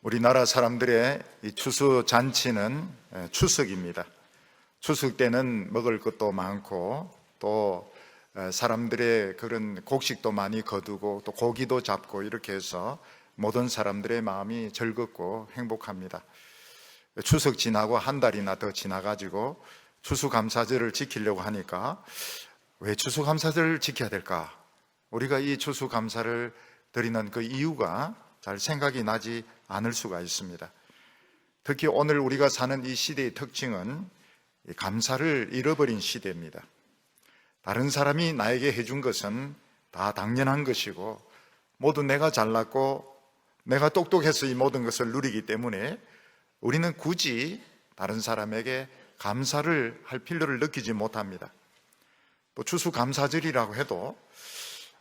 우리나라 사람들의 이 추수 잔치는 추석입니다. 추석 때는 먹을 것도 많고 또 사람들의 그런 곡식도 많이 거두고 또 고기도 잡고 이렇게 해서 모든 사람들의 마음이 즐겁고 행복합니다. 추석 지나고 한 달이나 더 지나가지고 추수감사절을 지키려고 하니까 왜 추수감사절을 지켜야 될까? 우리가 이 추수감사를 드리는 그 이유가 잘 생각이 나지 않을 수가 있습니다. 특히 오늘 우리가 사는 이 시대의 특징은 감사를 잃어버린 시대입니다. 다른 사람이 나에게 해준 것은 다 당연한 것이고 모두 내가 잘났고 내가 똑똑해서 이 모든 것을 누리기 때문에 우리는 굳이 다른 사람에게 감사를 할 필요를 느끼지 못합니다. 또 추수감사절이라고 해도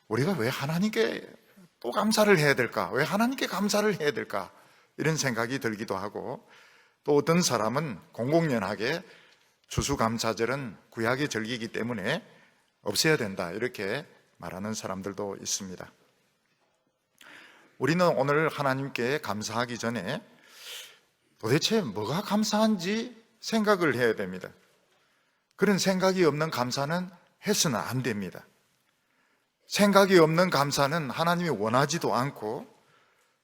우리가 왜 하나님께 또 감사를 해야 될까? 왜 하나님께 감사를 해야 될까? 이런 생각이 들기도 하고 또 어떤 사람은 공공연하게 추수감사절은 구약의 절기이기 때문에 없애야 된다 이렇게 말하는 사람들도 있습니다. 우리는 오늘 하나님께 감사하기 전에 도대체 뭐가 감사한지 생각을 해야 됩니다. 그런 생각이 없는 감사는 해서는 안 됩니다. 생각이 없는 감사는 하나님이 원하지도 않고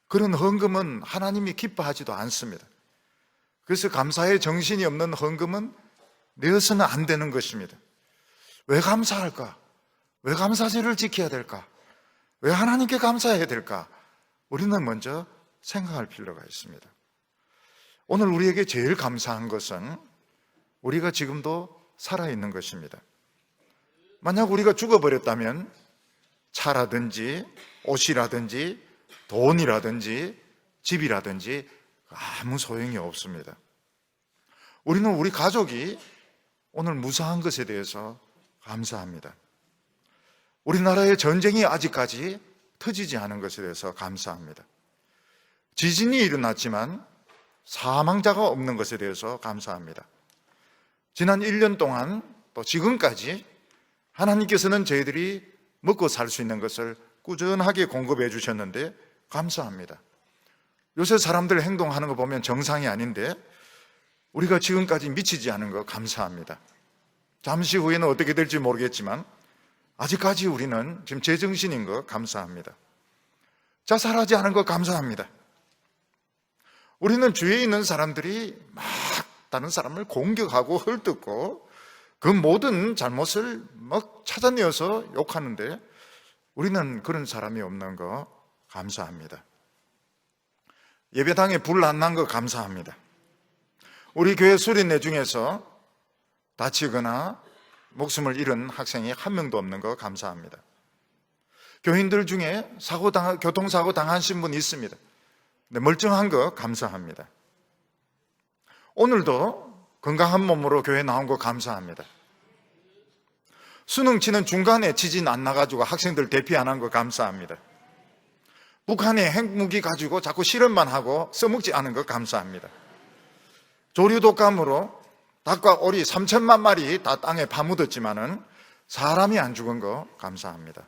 그런 헌금은 하나님이 기뻐하지도 않습니다. 그래서 감사의 정신이 없는 헌금은 내어서는 안 되는 것입니다. 왜 감사할까? 왜 감사절을 지켜야 될까? 왜 하나님께 감사해야 될까? 우리는 먼저 생각할 필요가 있습니다. 오늘 우리에게 제일 감사한 것은 우리가 지금도 살아있는 것입니다. 만약 우리가 죽어버렸다면 차라든지 옷이라든지 돈이라든지 집이라든지 아무 소용이 없습니다. 우리는 우리 가족이 오늘 무사한 것에 대해서 감사합니다. 우리나라의 전쟁이 아직까지 터지지 않은 것에 대해서 감사합니다. 지진이 일어났지만 사망자가 없는 것에 대해서 감사합니다. 지난 1년 동안 또 지금까지 하나님께서는 저희들이 먹고 살 수 있는 것을 꾸준하게 공급해 주셨는데 감사합니다. 요새 사람들 행동하는 거 보면 정상이 아닌데 우리가 지금까지 미치지 않은 거 감사합니다. 잠시 후에는 어떻게 될지 모르겠지만 아직까지 우리는 지금 제정신인 거 감사합니다. 자살하지 않은 거 감사합니다. 우리는 주위에 있는 사람들이 막 다른 사람을 공격하고 헐뜯고 그 모든 잘못을 막 찾아내어서 욕하는데 우리는 그런 사람이 없는 거 감사합니다. 예배당에 불 안 난 거 감사합니다. 우리 교회 수련회 중에서 다치거나 목숨을 잃은 학생이 한 명도 없는 거 감사합니다. 교인들 중에 교통사고 당하신 분이 있습니다. 근데 멀쩡한 거 감사합니다. 오늘도 건강한 몸으로 교회 나온 거 감사합니다. 수능 치는 중간에 지진 안 나가지고 학생들 대피 안 한 거 감사합니다. 북한이 핵무기 가지고 자꾸 실험만 하고 써먹지 않은 거 감사합니다. 조류독감으로 닭과 오리 3천만 마리 다 땅에 파묻었지만은 사람이 안 죽은 거 감사합니다.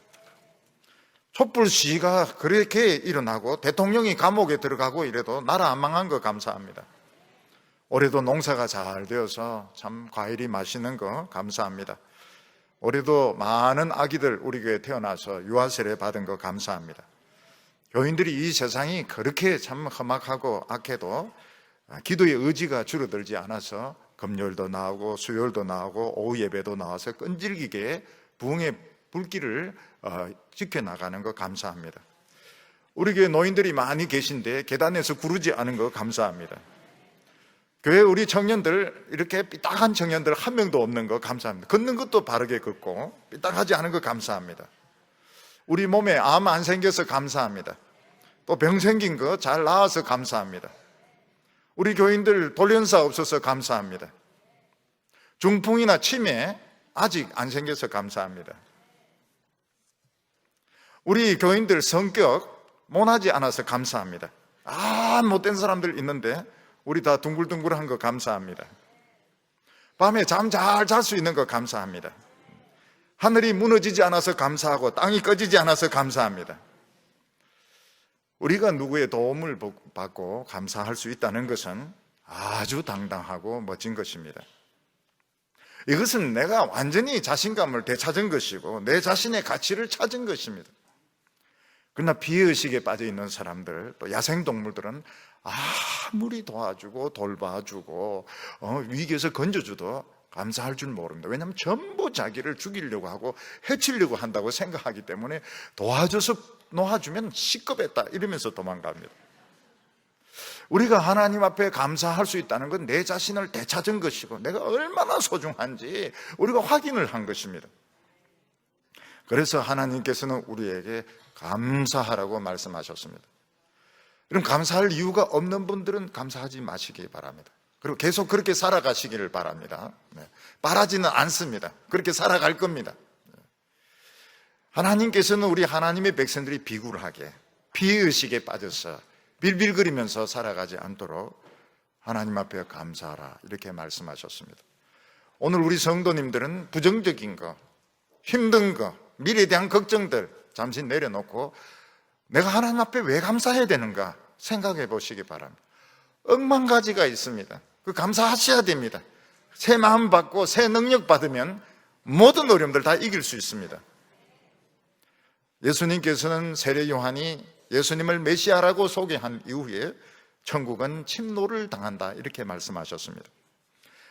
촛불 시위가 그렇게 일어나고 대통령이 감옥에 들어가고 이래도 나라 안 망한 거 감사합니다. 올해도 농사가 잘 되어서 참 과일이 맛있는 거 감사합니다. 올해도 많은 아기들 우리 교회에 태어나서 유아세례 받은 거 감사합니다. 교인들이 이 세상이 그렇게 참 험악하고 악해도 기도의 의지가 줄어들지 않아서 금요일도 나오고 수요일도 나오고 오후 예배도 나와서 끈질기게 부흥의 불길을 지켜나가는 거 감사합니다. 우리 교회 노인들이 많이 계신데 계단에서 구르지 않은 거 감사합니다. 교회 우리 청년들 이렇게 삐딱한 청년들 한 명도 없는 거 감사합니다. 걷는 것도 바르게 걷고 삐딱하지 않은 거 감사합니다. 우리 몸에 암 안 생겨서 감사합니다. 또 병 생긴 거 잘 나아서 감사합니다. 우리 교인들 돌연사 없어서 감사합니다. 중풍이나 치매 아직 안 생겨서 감사합니다. 우리 교인들 성격 모나지 않아서 감사합니다. 못된 사람들 있는데 우리 다 둥글둥글한 거 감사합니다. 밤에 잠 잘 잘 수 있는 거 감사합니다. 하늘이 무너지지 않아서 감사하고 땅이 꺼지지 않아서 감사합니다. 우리가 누구의 도움을 받고 감사할 수 있다는 것은 아주 당당하고 멋진 것입니다. 이것은 내가 완전히 자신감을 되찾은 것이고 내 자신의 가치를 찾은 것입니다. 그러나 피해의식에 빠져 있는 사람들, 또 야생동물들은 아무리 도와주고 돌봐주고 위기에서 건져줘도 감사할 줄 모릅니다. 왜냐하면 전부 자기를 죽이려고 하고 해치려고 한다고 생각하기 때문에 도와줘서 놓아주면 시급했다 이러면서 도망갑니다. 우리가 하나님 앞에 감사할 수 있다는 건 내 자신을 되찾은 것이고 내가 얼마나 소중한지 우리가 확인을 한 것입니다. 그래서 하나님께서는 우리에게 감사하라고 말씀하셨습니다. 그럼 감사할 이유가 없는 분들은 감사하지 마시기 바랍니다. 그리고 계속 그렇게 살아가시기를 바랍니다. 바라지는 않습니다. 그렇게 살아갈 겁니다. 하나님께서는 우리 하나님의 백성들이 비굴하게 피해의식에 빠져서 빌빌거리면서 살아가지 않도록 하나님 앞에 감사하라 이렇게 말씀하셨습니다. 오늘 우리 성도님들은 부정적인 거, 힘든 거, 미래에 대한 걱정들 잠시 내려놓고 내가 하나님 앞에 왜 감사해야 되는가 생각해 보시기 바랍니다. 억만 가지가 있습니다. 그 감사하셔야 됩니다. 새 마음 받고 새 능력 받으면 모든 어려움들 다 이길 수 있습니다. 예수님께서는 세례 요한이 예수님을 메시아라고 소개한 이후에 천국은 침노를 당한다 이렇게 말씀하셨습니다.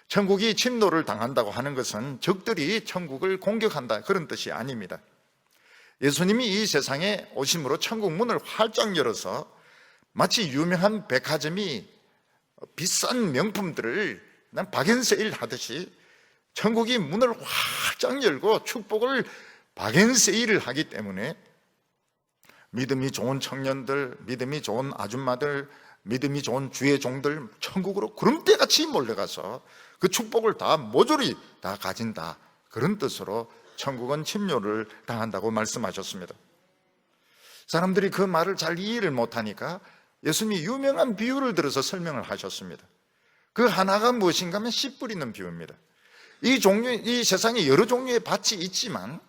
천국이 침노를 당한다고 하는 것은 적들이 천국을 공격한다 그런 뜻이 아닙니다. 예수님이 이 세상에 오심으로 천국 문을 활짝 열어서 마치 유명한 백화점이 비싼 명품들을 박앤세일 하듯이 천국이 문을 활짝 열고 축복을 박앤세일을 하기 때문에 믿음이 좋은 청년들, 믿음이 좋은 아줌마들, 믿음이 좋은 주의 종들 천국으로 구름대같이 몰려가서 그 축복을 다 모조리 다 가진다 그런 뜻으로 천국은 침노를 당한다고 말씀하셨습니다. 사람들이 그 말을 잘 이해를 못하니까 예수님이 유명한 비유를 들어서 설명을 하셨습니다. 그 하나가 무엇인가 하면 씨 뿌리는 비유입니다. 이 세상에 여러 종류의 밭이 있지만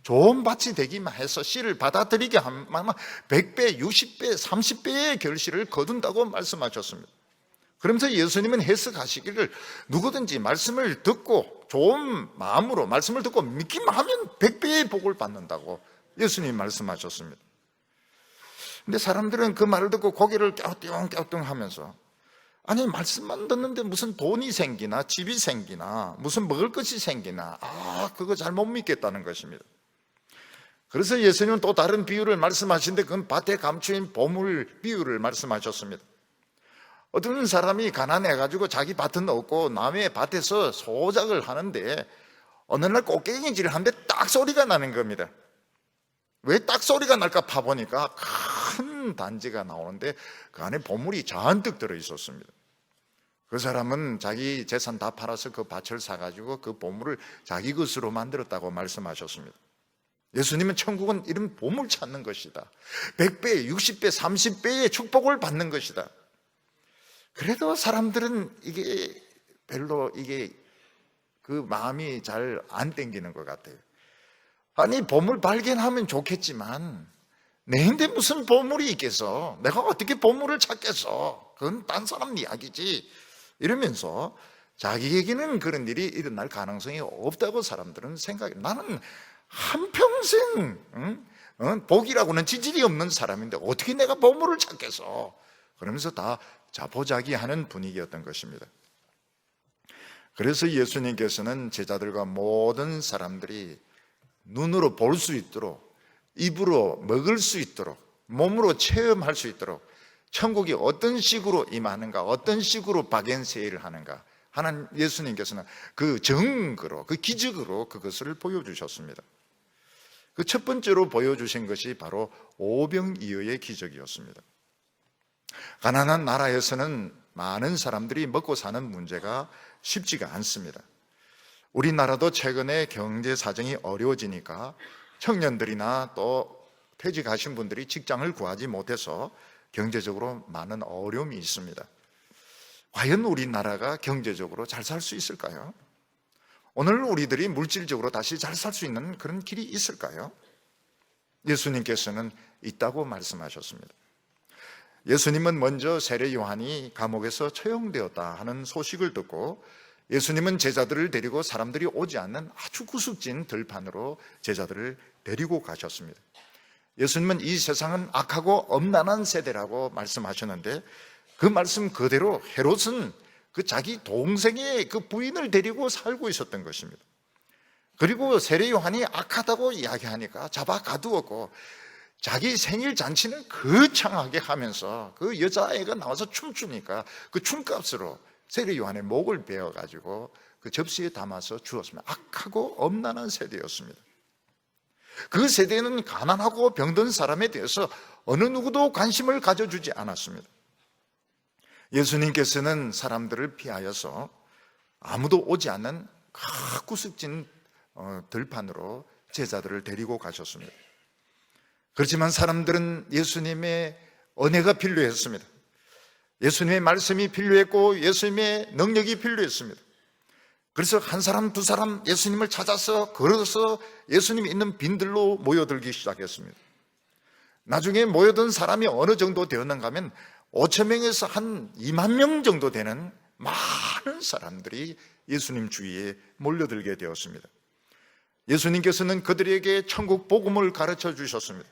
좋은 밭이 되기만 해서 씨를 받아들이게 하면 100배, 60배, 30배의 결실을 거둔다고 말씀하셨습니다. 그러면서 예수님은 해석하시기를 누구든지 말씀을 듣고 좋은 마음으로 말씀을 듣고 믿기만 하면 100배의 복을 받는다고 예수님이 말씀하셨습니다. 근데 사람들은 그 말을 듣고 고개를 갸우뚱갸우뚱 하면서 아니 말씀만 듣는데 무슨 돈이 생기나 집이 생기나 무슨 먹을 것이 생기나 그거 잘 못 믿겠다는 것입니다. 그래서 예수님은 또 다른 비유를 말씀하시는데 그건 밭에 감추인 보물 비유를 말씀하셨습니다. 어떤 사람이 가난해가지고 자기 밭은 없고 남의 밭에서 소작을 하는데 어느 날 꽃게기질을 하는데 딱 소리가 나는 겁니다. 왜 딱 소리가 날까 파보니까 큰 단지가 나오는데 그 안에 보물이 잔뜩 들어있었습니다. 그 사람은 자기 재산 다 팔아서 그 밭을 사가지고 그 보물을 자기 것으로 만들었다고 말씀하셨습니다. 예수님은 천국은 이런 보물 찾는 것이다. 100배, 60배, 30배의 축복을 받는 것이다. 그래도 사람들은 이게 별로 그 마음이 잘 안 땡기는 것 같아요. 아니 보물 발견하면 좋겠지만 내인데 무슨 보물이 있겠어? 내가 어떻게 보물을 찾겠어? 그건 딴 사람 이야기지. 이러면서 자기에게는 그런 일이 일어날 가능성이 없다고 사람들은 생각해요. 나는 한평생 복이라고는 지질이 없는 사람인데 어떻게 내가 보물을 찾겠어? 그러면서 다 자포자기하는 분위기였던 것입니다. 그래서 예수님께서는 제자들과 모든 사람들이 눈으로 볼 수 있도록 입으로 먹을 수 있도록 몸으로 체험할 수 있도록 천국이 어떤 식으로 임하는가 어떤 식으로 박앤세일을 하는가 하는 예수님께서는 그 증거로 그 기적으로 그것을 보여주셨습니다. 그 첫 번째로 보여주신 것이 바로 오병이어의 기적이었습니다. 가난한 나라에서는 많은 사람들이 먹고 사는 문제가 쉽지가 않습니다. 우리나라도 최근에 경제 사정이 어려워지니까 청년들이나 또 퇴직하신 분들이 직장을 구하지 못해서 경제적으로 많은 어려움이 있습니다. 과연 우리나라가 경제적으로 잘 살 수 있을까요? 오늘 우리들이 물질적으로 다시 잘 살 수 있는 그런 길이 있을까요? 예수님께서는 있다고 말씀하셨습니다. 예수님은 먼저 세례 요한이 감옥에서 처형되었다 하는 소식을 듣고 예수님은 제자들을 데리고 사람들이 오지 않는 아주 구석진 들판으로 제자들을 데리고 가셨습니다. 예수님은 이 세상은 악하고 엄난한 세대라고 말씀하셨는데 그 말씀 그대로 헤롯은 그 자기 동생의 그 부인을 데리고 살고 있었던 것입니다. 그리고 세례 요한이 악하다고 이야기하니까 잡아 가두었고 자기 생일 잔치는 거창하게 하면서 그 여자애가 나와서 춤추니까 그 춤값으로 세례 요한의 목을 베어가지고 그 접시에 담아서 주었습니다. 악하고 엄난한 세대였습니다. 그 세대는 가난하고 병든 사람에 대해서 어느 누구도 관심을 가져주지 않았습니다. 예수님께서는 사람들을 피하여서 아무도 오지 않는 구석진 들판으로 제자들을 데리고 가셨습니다. 그렇지만 사람들은 예수님의 은혜가 필요했습니다. 예수님의 말씀이 필요했고 예수님의 능력이 필요했습니다. 그래서 한 사람 두 사람 예수님을 찾아서 걸어서 예수님이 있는 빈들로 모여들기 시작했습니다. 나중에 모여든 사람이 어느 정도 되었는가 하면 5천 명에서 한 2만 명 정도 되는 많은 사람들이 예수님 주위에 몰려들게 되었습니다. 예수님께서는 그들에게 천국 복음을 가르쳐 주셨습니다.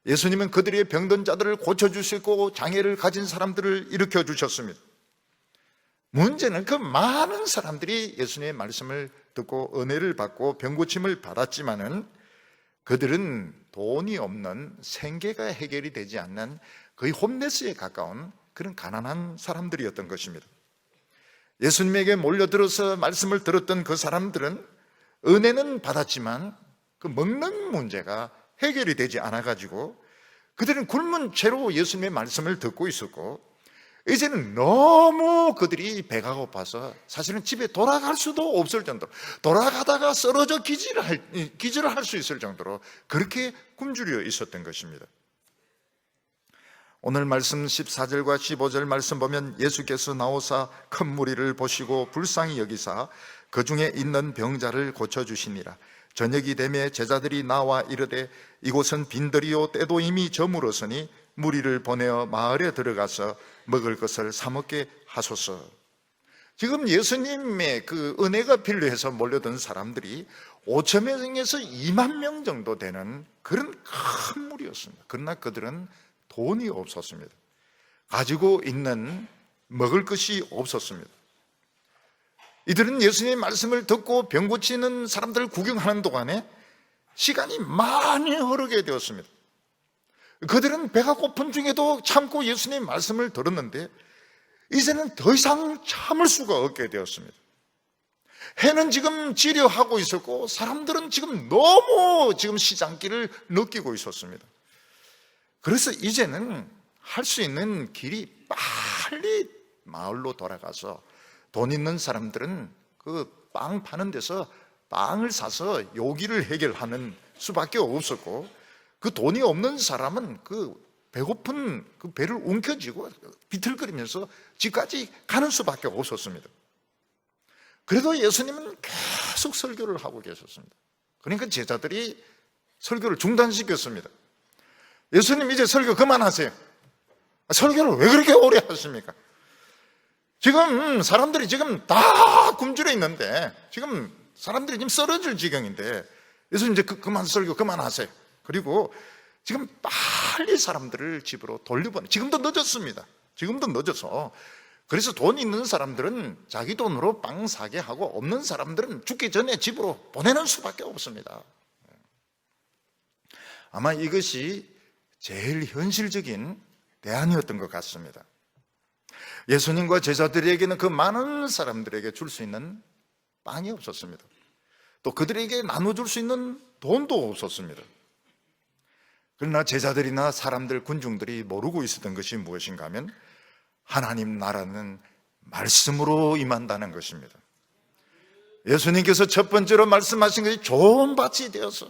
예수님은 그들의 병든 자들을 고쳐주시고 장애를 가진 사람들을 일으켜 주셨습니다. 문제는 그 많은 사람들이 예수님의 말씀을 듣고 은혜를 받고 병고침을 받았지만은 그들은 돈이 없는 생계가 해결이 되지 않는 거의 홈레스에 가까운 그런 가난한 사람들이었던 것입니다. 예수님에게 몰려들어서 말씀을 들었던 그 사람들은 은혜는 받았지만 그 먹는 문제가 해결이 되지 않아가지고 그들은 굶은 채로 예수님의 말씀을 듣고 있었고 이제는 너무 그들이 배가 고파서 사실은 집에 돌아갈 수도 없을 정도로 돌아가다가 쓰러져 기절을 할 수 있을 정도로 그렇게 굶주려 있었던 것입니다. 오늘 말씀 14절과 15절 말씀 보면 예수께서 나오사 큰 무리를 보시고 불쌍히 여기사 그 중에 있는 병자를 고쳐주시니라. 저녁이 되매 제자들이 나와 이르되 이곳은 빈들이요 때도 이미 저물었으니 무리를 보내어 마을에 들어가서 먹을 것을 사 먹게 하소서. 지금 예수님의 그 은혜가 필요해서 몰려든 사람들이 5천 명에서 2만 명 정도 되는 그런 큰 무리였습니다. 그러나 그들은 돈이 없었습니다. 가지고 있는 먹을 것이 없었습니다. 이들은 예수님의 말씀을 듣고 병 고치는 사람들을 구경하는 동안에 시간이 많이 흐르게 되었습니다. 그들은 배가 고픈 중에도 참고 예수님의 말씀을 들었는데 이제는 더 이상 참을 수가 없게 되었습니다. 해는 지금 지려하고 있었고 사람들은 지금 너무 시장길을 느끼고 있었습니다. 그래서 이제는 할 수 있는 길이 빨리 마을로 돌아가서 돈 있는 사람들은 그 빵 파는 데서 빵을 사서 요기를 해결하는 수밖에 없었고 그 돈이 없는 사람은 그 배고픈 그 배를 움켜쥐고 비틀거리면서 집까지 가는 수밖에 없었습니다. 그래도 예수님은 계속 설교를 하고 계셨습니다. 그러니까 제자들이 설교를 중단시켰습니다. 예수님 이제 설교 그만하세요. 설교를 왜 그렇게 오래 하십니까? 지금 사람들이 지금 다 굶주려 있는데 지금 사람들이 지금 쓰러질 지경인데 예수님 이제 그만 설교 그만하세요. 그리고 지금 빨리 사람들을 집으로 돌려보내. 지금도 늦었습니다. 지금도 늦어서. 그래서 돈 있는 사람들은 자기 돈으로 빵 사게 하고 없는 사람들은 죽기 전에 집으로 보내는 수밖에 없습니다. 아마 이것이 제일 현실적인 대안이었던 것 같습니다. 예수님과 제자들에게는 그 많은 사람들에게 줄 수 있는 빵이 없었습니다. 또 그들에게 나눠줄 수 있는 돈도 없었습니다. 그러나 제자들이나 사람들, 군중들이 모르고 있었던 것이 무엇인가 하면 하나님 나라는 말씀으로 임한다는 것입니다. 예수님께서 첫 번째로 말씀하신 것이 좋은 밭이 되어서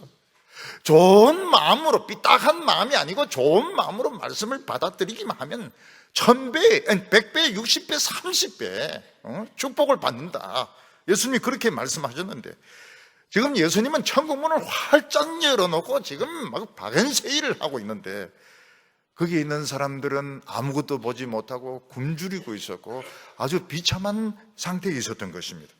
좋은 마음으로, 삐딱한 마음이 아니고 좋은 마음으로 말씀을 받아들이기만 하면 1000배, 100배, 60배, 30배 축복을 받는다. 예수님이 그렇게 말씀하셨는데 지금 예수님은 천국문을 활짝 열어놓고 지금 막 박연세일을 하고 있는데 거기에 있는 사람들은 아무것도 보지 못하고 굶주리고 있었고 아주 비참한 상태에 있었던 것입니다.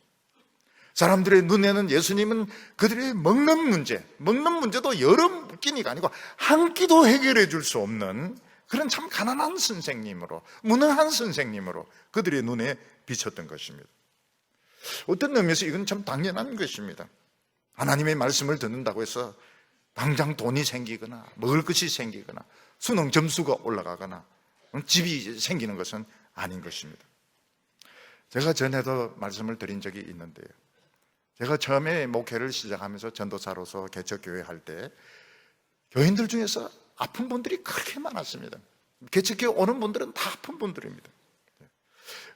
사람들의 눈에는 예수님은 그들의 먹는 문제도 여러 끼니가 아니고 한 끼도 해결해 줄 수 없는 그런 참 가난한 선생님으로, 무능한 선생님으로 그들의 눈에 비쳤던 것입니다. 어떤 의미에서 이건 참 당연한 것입니다. 하나님의 말씀을 듣는다고 해서 당장 돈이 생기거나 먹을 것이 생기거나 수능 점수가 올라가거나 집이 생기는 것은 아닌 것입니다. 제가 전에도 말씀을 드린 적이 있는데요, 제가 처음에 목회를 시작하면서 전도사로서 개척교회 할 때 교인들 중에서 아픈 분들이 그렇게 많았습니다. 개척교회 오는 분들은 다 아픈 분들입니다.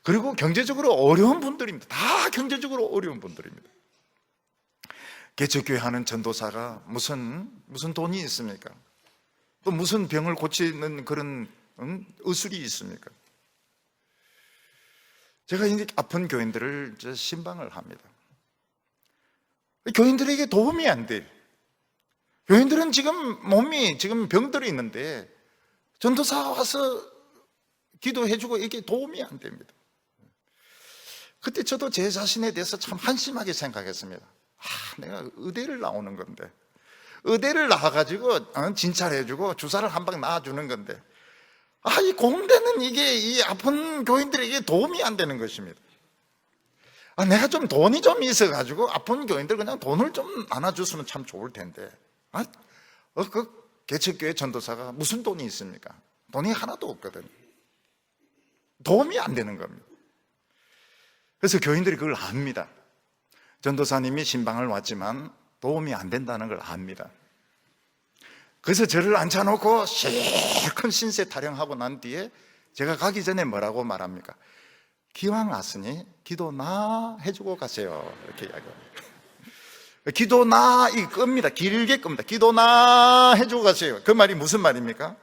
그리고 경제적으로 어려운 분들입니다. 다 경제적으로 어려운 분들입니다. 개척교회 하는 전도사가 무슨 돈이 있습니까? 또 무슨 병을 고치는 그런 의술이 있습니까? 제가 이제 아픈 교인들을 신방을 합니다. 교인들에게 도움이 안 돼요. 교인들은 지금 몸이 지금 병들어 있는데 전도사 와서 기도해주고 이게 도움이 안 됩니다. 그때 저도 제 자신에 대해서 참 한심하게 생각했습니다. 내가 의대를 나오는 건데, 의대를 나와가지고 진찰해주고 주사를 한 방 놔주는 건데, 이 공대는 이게 이 아픈 교인들에게 도움이 안 되는 것입니다. 내가 좀 돈이 좀 있어가지고 아픈 교인들 그냥 돈을 좀 나눠줬으면 참 좋을 텐데, 그 개척교회 전도사가 무슨 돈이 있습니까? 돈이 하나도 없거든요. 도움이 안 되는 겁니다. 그래서 교인들이 그걸 압니다. 전도사님이 신방을 왔지만 도움이 안 된다는 걸 압니다. 그래서 저를 앉혀놓고 실컷 신세 타령하고 난 뒤에 제가 가기 전에 뭐라고 말합니까? 기왕 왔으니 기도나 해주고 가세요. 이렇게 이야기합니다. 기도나 이 끕니다. 길게 끕니다. 기도나 해주고 가세요. 그 말이 무슨 말입니까?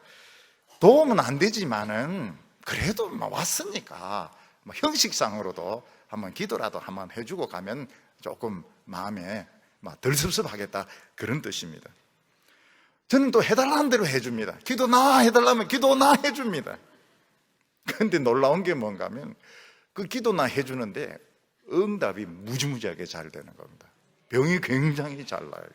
도움은 안 되지만은 그래도 왔으니까 형식상으로도 한번 기도라도 한번 해주고 가면 조금 마음에 덜 섭섭하겠다, 그런 뜻입니다. 저는 또 해달라는 대로 해줍니다. 기도나 해달라면 기도나 해줍니다. 그런데 놀라운 게 뭔가 하면 그 기도나 해주는데 응답이 무지무지하게 잘 되는 겁니다. 병이 굉장히 잘 나요.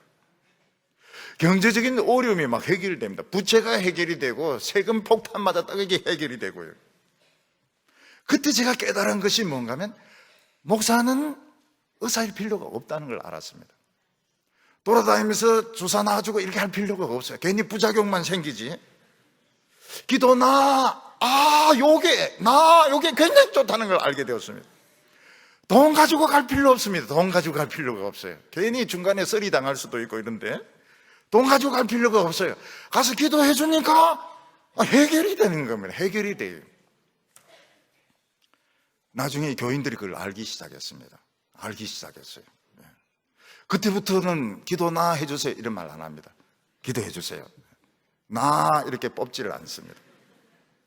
경제적인 어려움이 막 해결됩니다. 부채가 해결이 되고 세금 폭탄 맞았다 이게 해결이 되고요. 그때 제가 깨달은 것이 뭔가 하면 목사는 의사일 필요가 없다는 걸 알았습니다. 돌아다니면서 주사 놔주고 이렇게 할 필요가 없어요. 괜히 부작용만 생기지. 기도나 요게 굉장히 좋다는 걸 알게 되었습니다. 돈 가지고 갈 필요 없습니다. 돈 가지고 갈 필요가 없어요. 괜히 중간에 썰이 당할 수도 있고 이런데 돈 가지고 갈 필요가 없어요. 가서 기도해 주니까 해결이 되는 겁니다. 해결이 돼요. 나중에 교인들이 그걸 알기 시작했습니다. 알기 시작했어요. 그때부터는 기도나 해주세요 이런 말 안 합니다. 기도해 주세요. 나 이렇게 뽑지를 않습니다.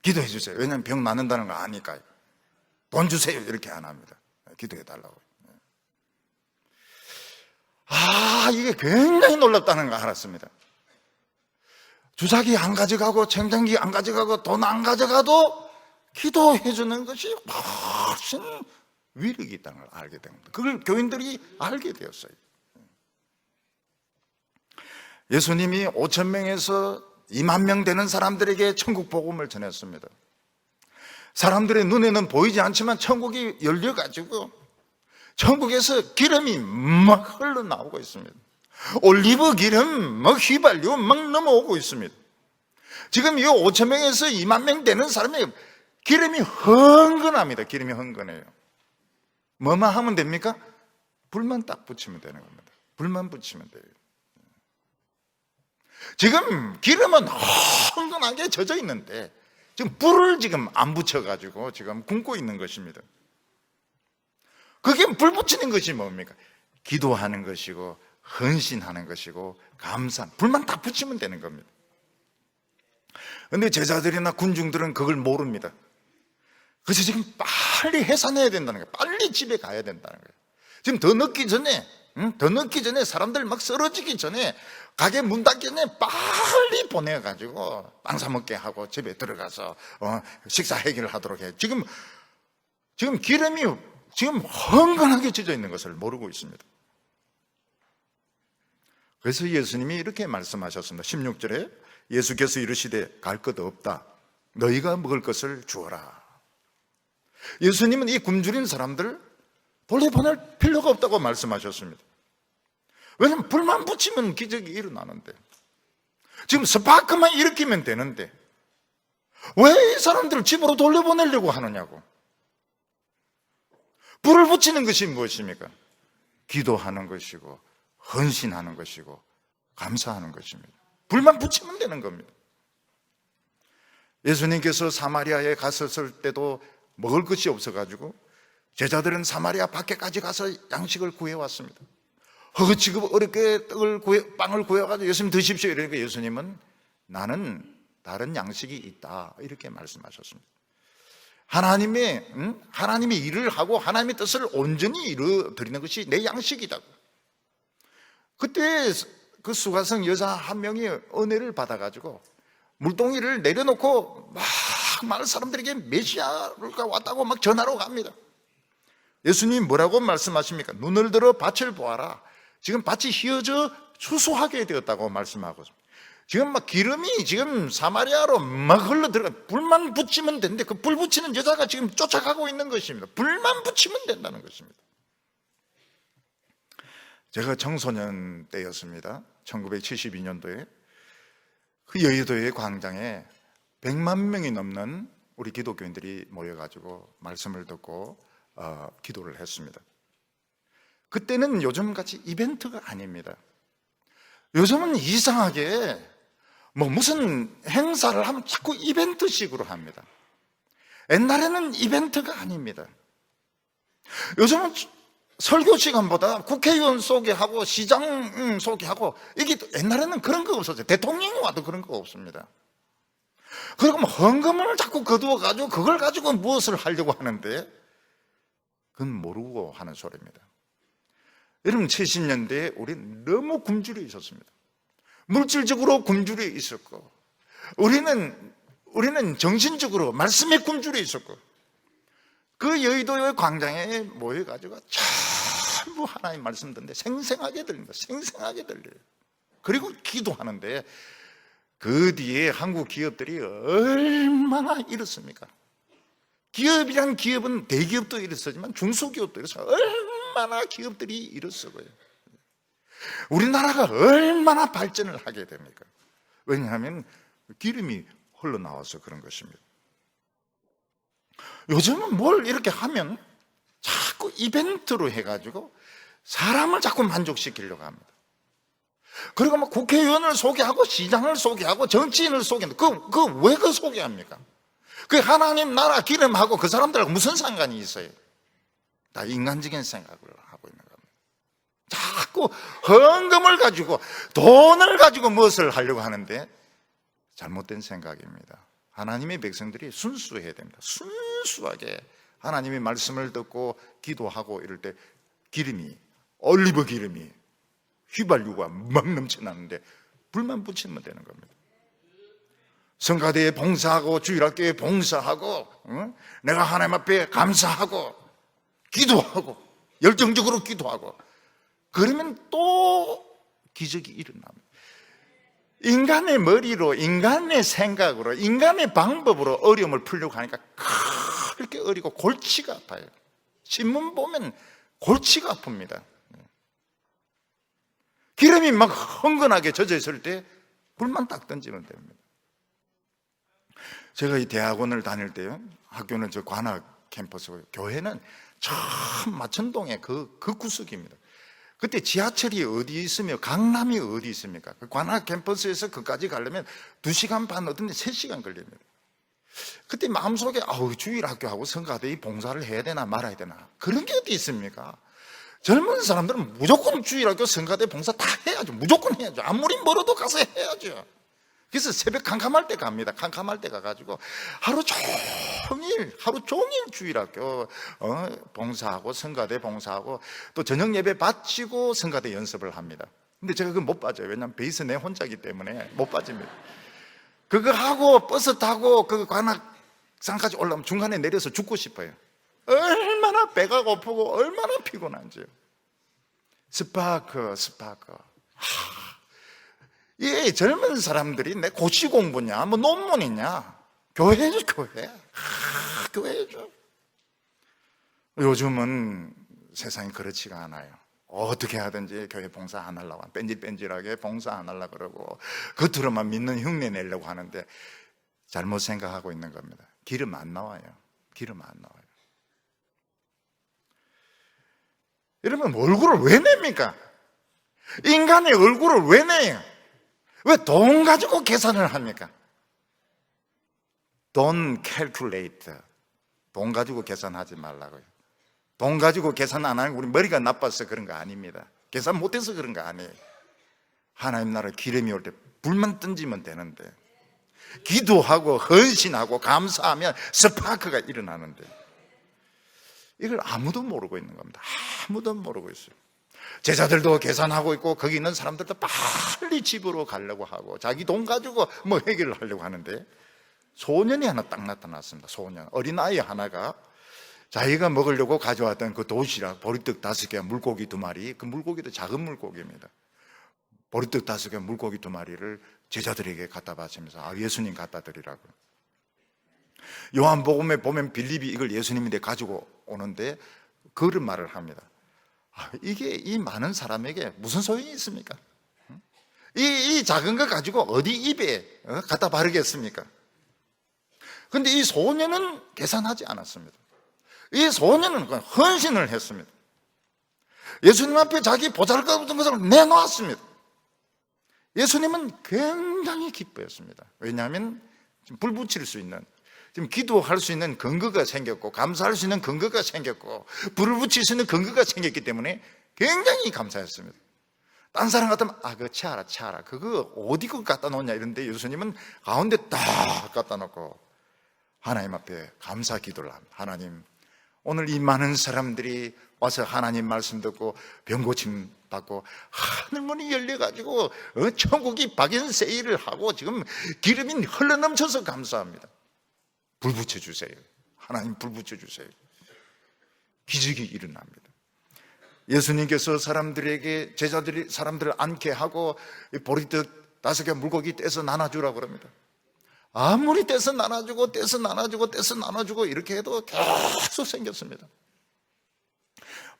기도해 주세요. 왜냐하면 병 낫는다는 거 아니까요. 돈 주세요 이렇게 안 합니다. 기도해 달라고. 이게 굉장히 놀랍다는 거 알았습니다. 주사기 안 가져가고 청정기 안 가져가고 돈 안 가져가도 기도해 주는 것이 훨씬 위력이 있다는 걸 알게 됩니다. 그걸 교인들이 알게 되었어요. 예수님이 5,000명에서 2만 명 되는 사람들에게 천국 복음을 전했습니다. 사람들의 눈에는 보이지 않지만 천국이 열려가지고 천국에서 기름이 막 흘러나오고 있습니다. 올리브 기름 막 휘발유 막 넘어오고 있습니다. 지금 이 5,000명에서 2만 명 되는 사람이 기름이 흥건합니다. 기름이 흥건해요. 뭐만 하면 됩니까? 불만 딱 붙이면 되는 겁니다. 불만 붙이면 돼요. 지금 기름은 흥건하게 젖어 있는데 지금 불을 지금 안 붙여가지고 지금 굶고 있는 것입니다. 그게 불 붙이는 것이 뭡니까? 기도하는 것이고 헌신하는 것이고 감사, 불만 다 붙이면 되는 겁니다. 그런데 제자들이나 군중들은 그걸 모릅니다. 그래서 지금 빨리 해산해야 된다는 거예요. 빨리 집에 가야 된다는 거예요. 지금 더 늦기 전에 사람들 막 쓰러지기 전에 가게 문 닫기 전에 빨리 보내가지고 빵 사 먹게 하고 집에 들어가서 식사 해결하도록 해. 지금 기름이 지금 흥건하게 젖어 있는 것을 모르고 있습니다. 그래서 예수님이 이렇게 말씀하셨습니다. 16절에 예수께서 이르시되 갈 것 없다. 너희가 먹을 것을 주어라. 예수님은 이 굶주린 사람들 돌려보낼 필요가 없다고 말씀하셨습니다. 왜냐하면 불만 붙이면 기적이 일어나는데, 지금 스파크만 일으키면 되는데 왜 이 사람들을 집으로 돌려보내려고 하느냐고. 불을 붙이는 것이 무엇입니까? 기도하는 것이고 헌신하는 것이고 감사하는 것입니다. 불만 붙이면 되는 겁니다. 예수님께서 사마리아에 갔었을 때도 먹을 것이 없어가지고 제자들은 사마리아 밖에까지 가서 양식을 구해왔습니다. 허거지겁 어렵게 빵을 구해가지고 예수님 드십시오 이러니까 예수님은 나는 다른 양식이 있다 이렇게 말씀하셨습니다. 하나님이 일을 하고 하나님의 뜻을 온전히 이루어드리는 것이 내 양식이다. 그때 그 수가성 여자 한 명이 은혜를 받아가지고 물동이를 내려놓고 막 많은 사람들에게 메시아가 왔다고 막 전하러 갑니다. 예수님 뭐라고 말씀하십니까? 눈을 들어 밭을 보아라. 지금 밭이 휘어져 추수하게 되었다고 말씀하고, 지금 막 기름이 지금 사마리아로 막 흘러 들어가. 불만 붙이면 되는데 그 불 붙이는 여자가 지금 쫓아가고 있는 것입니다. 불만 붙이면 된다는 것입니다. 제가 청소년 때였습니다. 1972년도에 그 여의도의 광장에 100만 명이 넘는 우리 기독교인들이 모여가지고 말씀을 듣고 기도를 했습니다. 그때는 요즘같이 이벤트가 아닙니다. 요즘은 이상하게 무슨 행사를 하면 자꾸 이벤트식으로 합니다. 옛날에는 이벤트가 아닙니다. 요즘은 설교 시간보다 국회의원 소개하고 시장 소개하고, 이게 옛날에는 그런 거 없었어요. 대통령이 와도 그런 거 없습니다. 그리고 헌금을 자꾸 거두어가지고 그걸 가지고 무엇을 하려고 하는데 그건 모르고 하는 소리입니다. 여러분 70년대에 우리는 너무 굶주려 있었습니다. 물질적으로 굶주려 있었고, 우리는 정신적으로 말씀에 굶주려 있었고, 그 여의도의 광장에 모여가지고 전부 하나님 말씀 듣는데 생생하게 들립니다. 생생하게 들려요. 그리고 기도하는데 그 뒤에 한국 기업들이 얼마나 이렇습니까? 기업이란 기업은 대기업도 이렇지만 중소기업도 이렇어요. 얼마나 기업들이 이렇어요. 우리나라가 얼마나 발전을 하게 됩니까? 왜냐하면 기름이 흘러나와서 그런 것입니다. 요즘은 뭘 이렇게 하면 자꾸 이벤트로 해가지고 사람을 자꾸 만족시키려고 합니다. 그리고 국회의원을 소개하고 시장을 소개하고 정치인을 소개합니다. 왜 소개합니까? 그 하나님 나라 기름하고 그 사람들하고 무슨 상관이 있어요? 다 인간적인 생각을 하고 있는 겁니다. 자꾸 헌금을 가지고 돈을 가지고 무엇을 하려고 하는데 잘못된 생각입니다. 하나님의 백성들이 순수해야 됩니다. 순수하게 하나님의 말씀을 듣고 기도하고 이럴 때 올리브 기름이 휘발유가 막 넘쳐나는데 불만 붙이면 되는 겁니다. 성가대에 봉사하고 주일학교에 봉사하고 내가 하나님 앞에 감사하고 기도하고 열정적으로 기도하고 그러면 또 기적이 일어납니다. 인간의 머리로, 인간의 생각으로, 인간의 방법으로 어려움을 풀려고 하니까 그렇게 어리고 골치가 아파요. 신문 보면 골치가 아픕니다. 기름이 막 흥건하게 젖어 있을 때 불만 딱 던지면 됩니다. 제가 이 대학원을 다닐 때요, 학교는 저 관악 캠퍼스고요, 교회는 참 마천동의 그 구석입니다. 그때 지하철이 어디 있으며 강남이 어디 있습니까? 그 관악 캠퍼스에서 그까지 가려면 2시간 반, 어떤 데 3시간 걸립니다. 그때 마음속에 주일학교하고 성가대에 봉사를 해야 되나 말아야 되나 그런 게 어디 있습니까? 젊은 사람들은 무조건 주일학교 성가대 봉사 다 해야죠. 무조건 해야죠. 아무리 멀어도 가서 해야죠. 그래서 새벽 캄캄할 때 갑니다. 캄캄할 때 가가지고 하루 종일 주일학교 봉사하고 성가대 봉사하고 또 저녁 예배 바치고 성가대 연습을 합니다. 근데 제가 그거 못 빠져요. 왜냐하면 베이스 내 혼자기 때문에 못 빠집니다. 그거 하고 버스 타고 그 관악산까지 올라오면 중간에 내려서 죽고 싶어요. 얼마나 배가 고프고 얼마나 피곤한지요. 스파크. 이 젊은 사람들이 내 고시 공부냐, 뭐 논문이냐, 교회죠, 교회죠. 요즘은 세상이 그렇지가 않아요. 어떻게 하든지 교회 봉사 안 하려고, 뺀질뺀질하게 봉사 안 하려고 그러고, 겉으로만 믿는 흉내 내려고 하는데, 잘못 생각하고 있는 겁니다. 기름 안 나와요. 여러분, 얼굴을 왜 냅니까? 인간의 얼굴을 왜 내요? 왜 돈 가지고 계산을 합니까? Don't calculate. 돈 가지고 계산하지 말라고요. 돈 가지고 계산 안 하는 우리 머리가 나빠서 그런 거 아닙니다. 계산 못해서 그런 거 아니에요. 하나님 나라 기름이 올 때 불만 던지면 되는데, 기도하고 헌신하고 감사하면 스파크가 일어나는데, 이걸 아무도 모르고 있는 겁니다. 아무도 모르고 있어요. 제자들도 계산하고 있고 거기 있는 사람들도 빨리 집으로 가려고 하고 자기 돈 가지고 뭐 해결을 하려고 하는데, 소년이 하나 딱 나타났습니다. 소년, 어린아이 하나가 자기가 먹으려고 가져왔던 그 도시락, 보리떡 5개, 물고기 2마리, 그 물고기도 작은 물고기입니다. 보리떡 5개, 물고기 2마리를 제자들에게 갖다 바치면서 예수님 갖다 드리라고. 요한복음에 보면 빌립이 이걸 예수님인데 가지고 오는데 그런 말을 합니다. 이게 이 많은 사람에게 무슨 소용이 있습니까? 이 작은 거 가지고 어디 입에 갖다 바르겠습니까? 근데 이 소년은 계산하지 않았습니다. 이 소년은 헌신을 했습니다. 예수님 앞에 자기 보잘것없던 것을 내놓았습니다. 예수님은 굉장히 기뻐했습니다. 왜냐하면 지금 불 붙일 수 있는, 지금 기도할 수 있는 근거가 생겼고, 감사할 수 있는 근거가 생겼고, 불을 붙일 수 있는 근거가 생겼기 때문에 굉장히 감사했습니다. 딴 사람 같으면 그거 치아라 그거 어디 거 갖다 놓냐 이런데, 예수님은 가운데 딱 갖다 놓고 하나님 앞에 감사 기도를 합니다. 하나님, 오늘 이 많은 사람들이 와서 하나님 말씀 듣고 병고침 받고 하늘문이 열려가지고 천국이 박연세일을 하고 지금 기름이 흘러넘쳐서 감사합니다. 불 붙여주세요. 하나님 불 붙여주세요. 기적이 일어납니다. 예수님께서 사람들에게, 사람들을 앉게 하고 보리떡 5개 물고기 떼서 나눠주라고 그럽니다. 아무리 떼서 나눠주고 이렇게 해도 계속 생겼습니다.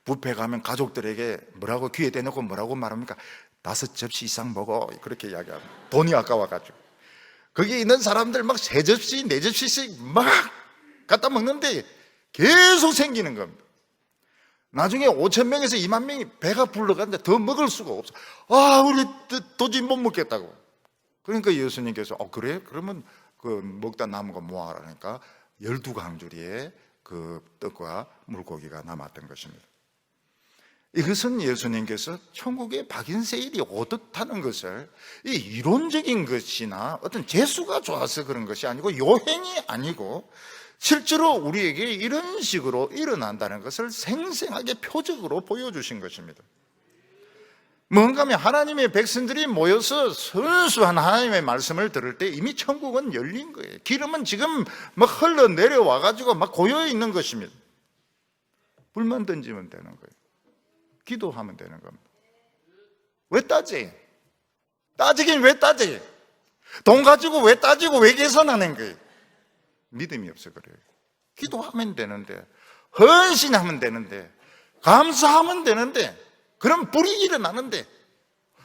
뷔페 가면 가족들에게 뭐라고 귀에 대놓고 뭐라고 말합니까? 5접시 이상 먹어, 그렇게 이야기합니다. 돈이 아까워가지고. 거기 있는 사람들 막 3접시, 4접시씩 막 갖다 먹는데 계속 생기는 겁니다. 나중에 5,000명에서 2만 명이 배가 불러갔는데 더 먹을 수가 없어. 우리 도저히 못 먹겠다고. 그러니까 예수님께서 그래? 그러면 그 먹다 남은 거 모아라니까 12강주리에 그 떡과 물고기가 남았던 것입니다. 이것은 예수님께서 천국에 박인세일이 오듯하는 것을, 이 이론적인 것이나 어떤 재수가 좋아서 그런 것이 아니고, 요행이 아니고 실제로 우리에게 이런 식으로 일어난다는 것을 생생하게 표적으로 보여주신 것입니다. 뭔가 하면 하나님의 백성들이 모여서 순수한 하나님의 말씀을 들을 때 이미 천국은 열린 거예요. 기름은 지금 막 흘러내려와가지고 막 고여 있는 것입니다. 불만 던지면 되는 거예요. 기도하면 되는 겁니다. 왜 따지? 따지긴 왜 따지? 돈 가지고 왜 따지고 왜 계산하는 거예요? 믿음이 없어 그래요. 기도하면 되는데, 헌신하면 되는데, 감사하면 되는데, 그럼 불이 일어나는데,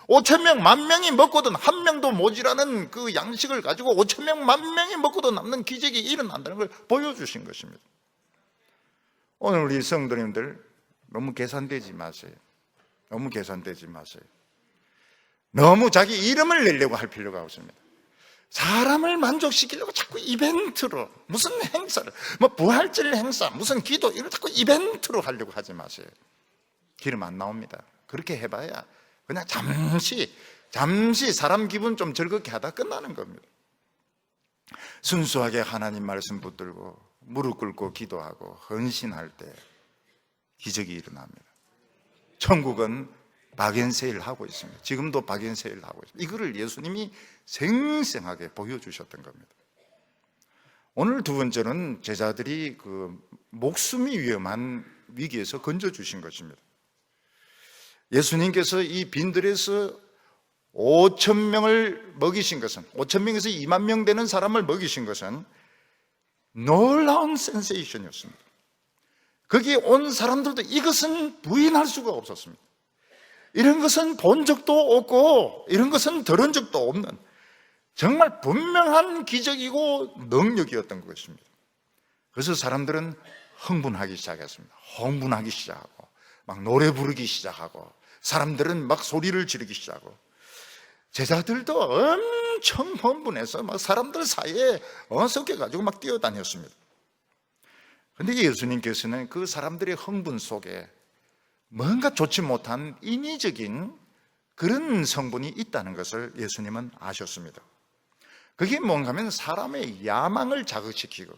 5,000명, 10,000명이 먹고도 한 명도 모자라는 그 양식을 가지고 5,000명, 10,000명이 먹고도 남는 기적이 일어난다는 걸 보여주신 것입니다. 오늘 우리 성도님들 너무 계산되지 마세요. 너무 계산되지 마세요. 너무 자기 이름을 내려고 할 필요가 없습니다. 사람을 만족시키려고 자꾸 이벤트로, 무슨 행사를, 뭐 부활절 행사, 무슨 기도, 이걸 자꾸 이벤트로 하려고 하지 마세요. 기름 안 나옵니다. 그렇게 해봐야 그냥 잠시 사람 기분 좀 즐겁게 하다 끝나는 겁니다. 순수하게 하나님 말씀 붙들고 무릎 꿇고 기도하고 헌신할 때 기적이 일어납니다. 천국은 박앤세일 하고 있습니다. 지금도 박앤세일 하고 있습니다. 이거를 예수님이 생생하게 보여주셨던 겁니다. 오늘 두 번째는 제자들이 목숨이 위험한 위기에서 건져주신 것입니다. 예수님께서 이 빈들에서 5,000명을 먹이신 것은, 5,000명에서 2만 명 되는 사람을 먹이신 것은 놀라운 센세이션이었습니다. 거기에 온 사람들도 이것은 부인할 수가 없었습니다. 이런 것은 본 적도 없고 이런 것은 들은 적도 없는 정말 분명한 기적이고 능력이었던 것입니다. 그래서 사람들은 흥분하기 시작했습니다. 흥분하기 시작하고 막 노래 부르기 시작하고 사람들은 막 소리를 지르기 시작하고 제자들도 엄청 흥분해서 막 사람들 사이에 섞여가지고 막 뛰어다녔습니다. 그런데 예수님께서는 그 사람들의 흥분 속에 뭔가 좋지 못한 인위적인 그런 성분이 있다는 것을 예수님은 아셨습니다. 그게 뭔가 하면 사람의 야망을 자극시키고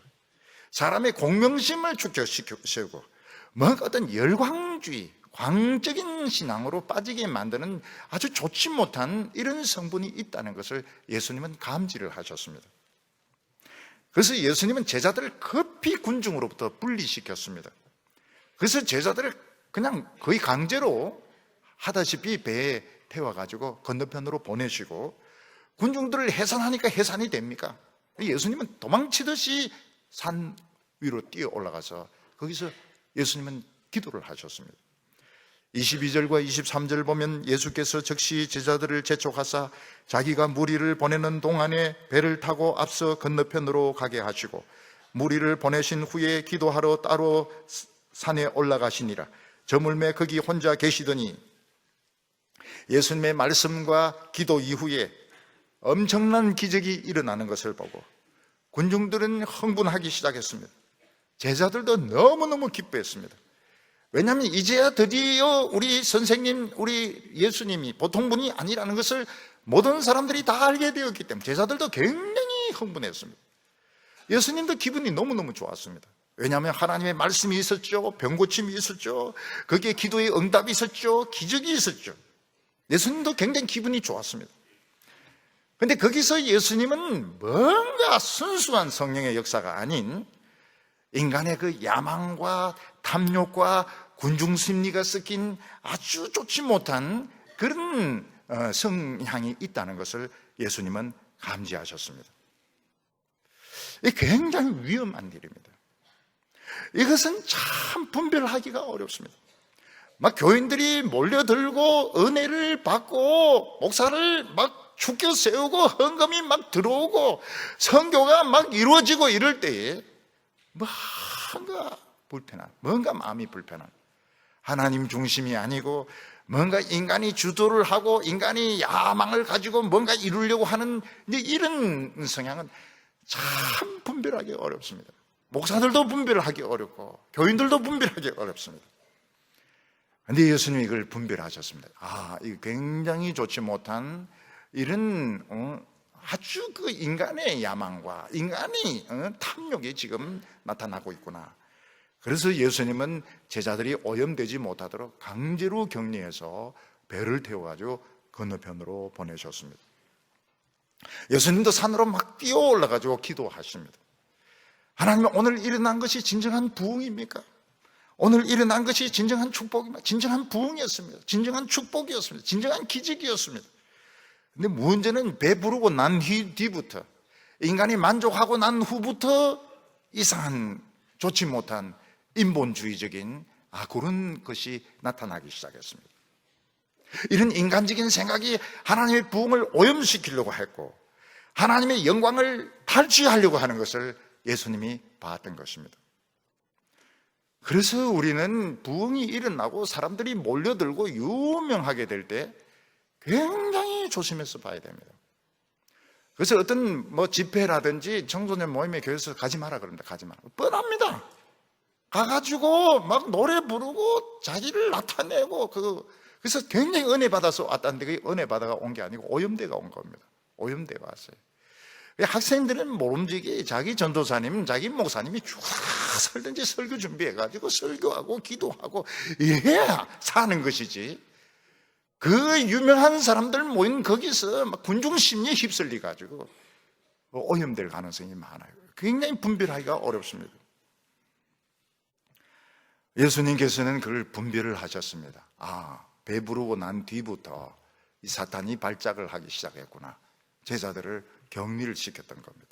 사람의 공명심을 축적시키고 뭔가 어떤 열광주의, 광적인 신앙으로 빠지게 만드는 아주 좋지 못한 이런 성분이 있다는 것을 예수님은 감지를 하셨습니다. 그래서 예수님은 제자들을 급히 군중으로부터 분리시켰습니다. 그래서 제자들을 그냥 거의 강제로 하다시피 배에 태워가지고 건너편으로 보내시고 군중들을 해산하니까 해산이 됩니까? 예수님은 도망치듯이 산 위로 뛰어 올라가서 거기서 예수님은 기도를 하셨습니다. 22절과 23절 보면 예수께서 즉시 제자들을 재촉하사 자기가 무리를 보내는 동안에 배를 타고 앞서 건너편으로 가게 하시고 무리를 보내신 후에 기도하러 따로 산에 올라가시니라. 저물매 거기 혼자 계시더니 예수님의 말씀과 기도 이후에 엄청난 기적이 일어나는 것을 보고 군중들은 흥분하기 시작했습니다. 제자들도 너무너무 기뻐했습니다. 왜냐하면 이제야 드디어 우리 선생님, 우리 예수님이 보통 분이 아니라는 것을 모든 사람들이 다 알게 되었기 때문에 제자들도 굉장히 흥분했습니다. 예수님도 기분이 너무너무 좋았습니다. 왜냐하면 하나님의 말씀이 있었죠. 병고침이 있었죠. 거기에 기도의 응답이 있었죠. 기적이 있었죠. 예수님도 굉장히 기분이 좋았습니다. 그런데 거기서 예수님은 뭔가 순수한 성령의 역사가 아닌 인간의 그 야망과 탐욕과 군중심리가 섞인 아주 좋지 못한 그런 성향이 있다는 것을 예수님은 감지하셨습니다. 이게 굉장히 위험한 일입니다. 이것은 참 분별하기가 어렵습니다. 막 교인들이 몰려들고 은혜를 받고 목사를 막 죽여 세우고 헌금이 막 들어오고 선교가 막 이루어지고 이럴 때에 뭔가 불편한, 뭔가 마음이 불편한, 하나님 중심이 아니고 뭔가 인간이 주도를 하고 인간이 야망을 가지고 뭔가 이루려고 하는 이런 성향은 참 분별하기 어렵습니다. 목사들도 분별하기 어렵고 교인들도 분별하기 어렵습니다. 그런데 예수님이 이걸 분별하셨습니다. 이거 굉장히 좋지 못한 이런 아주 그 인간의 야망과 인간의 탐욕이 지금 나타나고 있구나. 그래서 예수님은 제자들이 오염되지 못하도록 강제로 격리해서 배를 태워가지고 건너편으로 보내셨습니다. 예수님도 산으로 막 뛰어 올라가지고 기도하십니다. 하나님, 오늘 일어난 것이 진정한 부흥입니까? 오늘 일어난 것이 진정한 축복입니까? 진정한 부흥이었습니다. 진정한 축복이었습니다. 진정한 기적이었습니다. 근데 문제는 배부르고 난 뒤부터, 인간이 만족하고 난 후부터 이상한 좋지 못한 인본주의적인 그런 것이 나타나기 시작했습니다. 이런 인간적인 생각이 하나님의 부흥을 오염시키려고 했고 하나님의 영광을 탈취하려고 하는 것을 예수님이 봤던 것입니다. 그래서 우리는 부흥이 일어나고 사람들이 몰려들고 유명하게 될 때 굉장히 조심해서 봐야 됩니다. 그래서 어떤 집회라든지 청소년 모임에 교회에서 가지 마라 그럽니다. 가지 마라. 뻔합니다. 가가지고 막 노래 부르고 자기를 나타내고 그래서 굉장히 은혜 받아서 왔다는데 그게 은혜 받아가 온 게 아니고 오염돼가 온 겁니다. 오염돼 왔어요. 학생들은 모름지기 자기 전도사님, 자기 목사님이 쭉 설든지 설교 준비해가지고 설교하고 기도하고 사는 것이지. 그 유명한 사람들 모인 거기서 막 군중 심리에 휩쓸려 가지고 오염될 가능성이 많아요. 굉장히 분별하기가 어렵습니다. 예수님께서는 그걸 분별을 하셨습니다. 배부르고 난 뒤부터 이 사탄이 발작을 하기 시작했구나. 제자들을 격리를 시켰던 겁니다.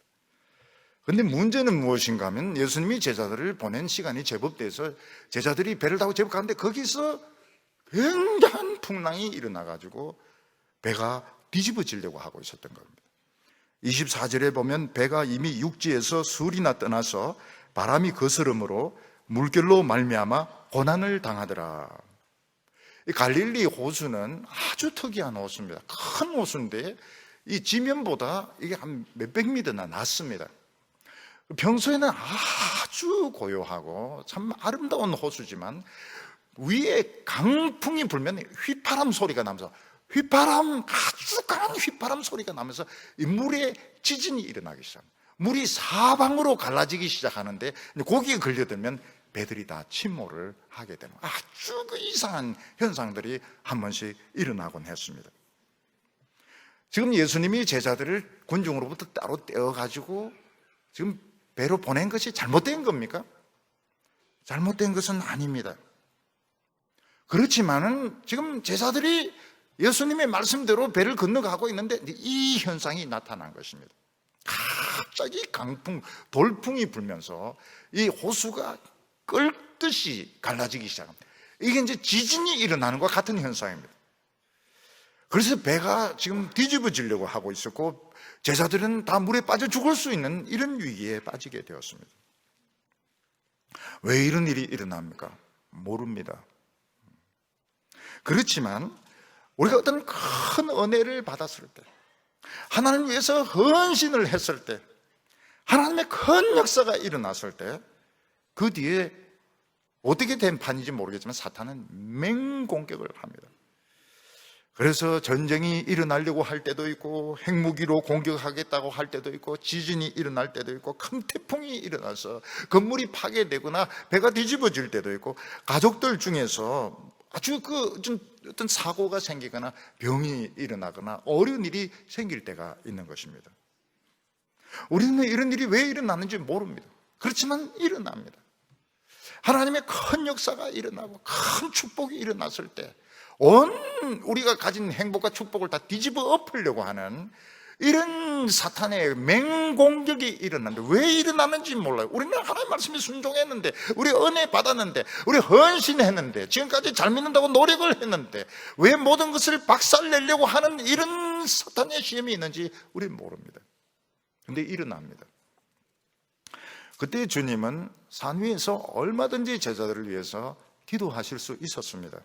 그런데 문제는 무엇인가 하면 예수님이 제자들을 보낸 시간이 제법 돼서 제자들이 배를 타고 제법 가는데 거기서 굉장한 풍랑이 일어나가지고 배가 뒤집어지려고 하고 있었던 겁니다. 24절에 보면 배가 이미 육지에서 술이나 떠나서 바람이 거스름으로 물결로 말미암아 고난을 당하더라. 이 갈릴리 호수는 아주 특이한 호수입니다. 큰 호수인데 이 지면보다 이게 한 몇백 미터나 낮습니다. 평소에는 아주 고요하고 참 아름다운 호수지만 위에 강풍이 불면 휘파람 소리가 나면서 아주 강한 휘파람 소리가 나면서 이 물에 지진이 일어나기 시작합니다. 물이 사방으로 갈라지기 시작하는데 거기에 걸려들면 배들이 다 침몰을 하게 되는 아주 그 이상한 현상들이 한 번씩 일어나곤 했습니다. 지금 예수님이 제자들을 군중으로부터 따로 떼어가지고 지금 배로 보낸 것이 잘못된 겁니까? 잘못된 것은 아닙니다. 그렇지만은 지금 제자들이 예수님의 말씀대로 배를 건너가고 있는데 이 현상이 나타난 것입니다. 갑자기 강풍, 돌풍이 불면서 이 호수가 끓듯이 갈라지기 시작합니다. 이게 이제 지진이 일어나는 것과 같은 현상입니다. 그래서 배가 지금 뒤집어지려고 하고 있었고 제자들은 다 물에 빠져 죽을 수 있는 이런 위기에 빠지게 되었습니다. 왜 이런 일이 일어납니까? 모릅니다. 그렇지만 우리가 어떤 큰 은혜를 받았을 때, 하나님 위해서 헌신을 했을 때, 하나님의 큰 역사가 일어났을 때 그 뒤에 어떻게 된 판인지 모르겠지만 사탄은 맹공격을 합니다. 그래서 전쟁이 일어나려고 할 때도 있고 핵무기로 공격하겠다고 할 때도 있고 지진이 일어날 때도 있고 큰 태풍이 일어나서 건물이 파괴되거나 배가 뒤집어질 때도 있고 가족들 중에서 아주 어떤 사고가 생기거나 병이 일어나거나 어려운 일이 생길 때가 있는 것입니다. 우리는 이런 일이 왜 일어나는지 모릅니다. 그렇지만 일어납니다. 하나님의 큰 역사가 일어나고 큰 축복이 일어났을 때 온 우리가 가진 행복과 축복을 다 뒤집어 엎으려고 하는 이런 사탄의 맹공격이 일어났는데 왜 일어나는지 몰라요. 우리는 하나님의 말씀에 순종했는데, 우리 은혜 받았는데, 우리 헌신했는데, 지금까지 잘 믿는다고 노력을 했는데 왜 모든 것을 박살내려고 하는 이런 사탄의 시험이 있는지 우리는 모릅니다. 그런데 일어납니다. 그때 주님은 산 위에서 얼마든지 제자들을 위해서 기도하실 수 있었습니다.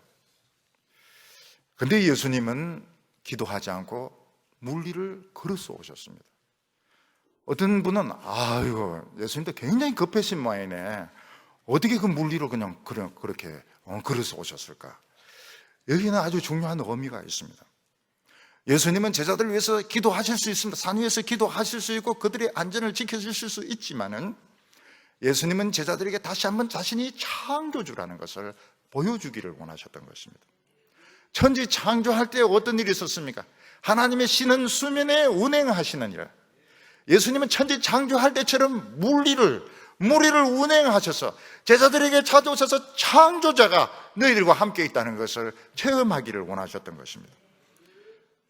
그런데 예수님은 기도하지 않고 물 위를 걸어서 오셨습니다. 어떤 분은 예수님도 굉장히 급하신 모양이네. 어떻게 그 물 위로 그냥 그렇게 걸어서 오셨을까? 여기는 아주 중요한 의미가 있습니다. 예수님은 제자들을 위해서 기도하실 수 있습니다. 산 위에서 기도하실 수 있고 그들의 안전을 지켜주실 수 있지만은 예수님은 제자들에게 다시 한번 자신이 창조주라는 것을 보여주기를 원하셨던 것입니다. 천지 창조할 때 어떤 일이 있었습니까? 하나님의 신은 수면에 운행하시느니라. 예수님은 천지 창조할 때처럼 물 위를 운행하셔서 제자들에게 찾아오셔서 창조자가 너희들과 함께 있다는 것을 체험하기를 원하셨던 것입니다.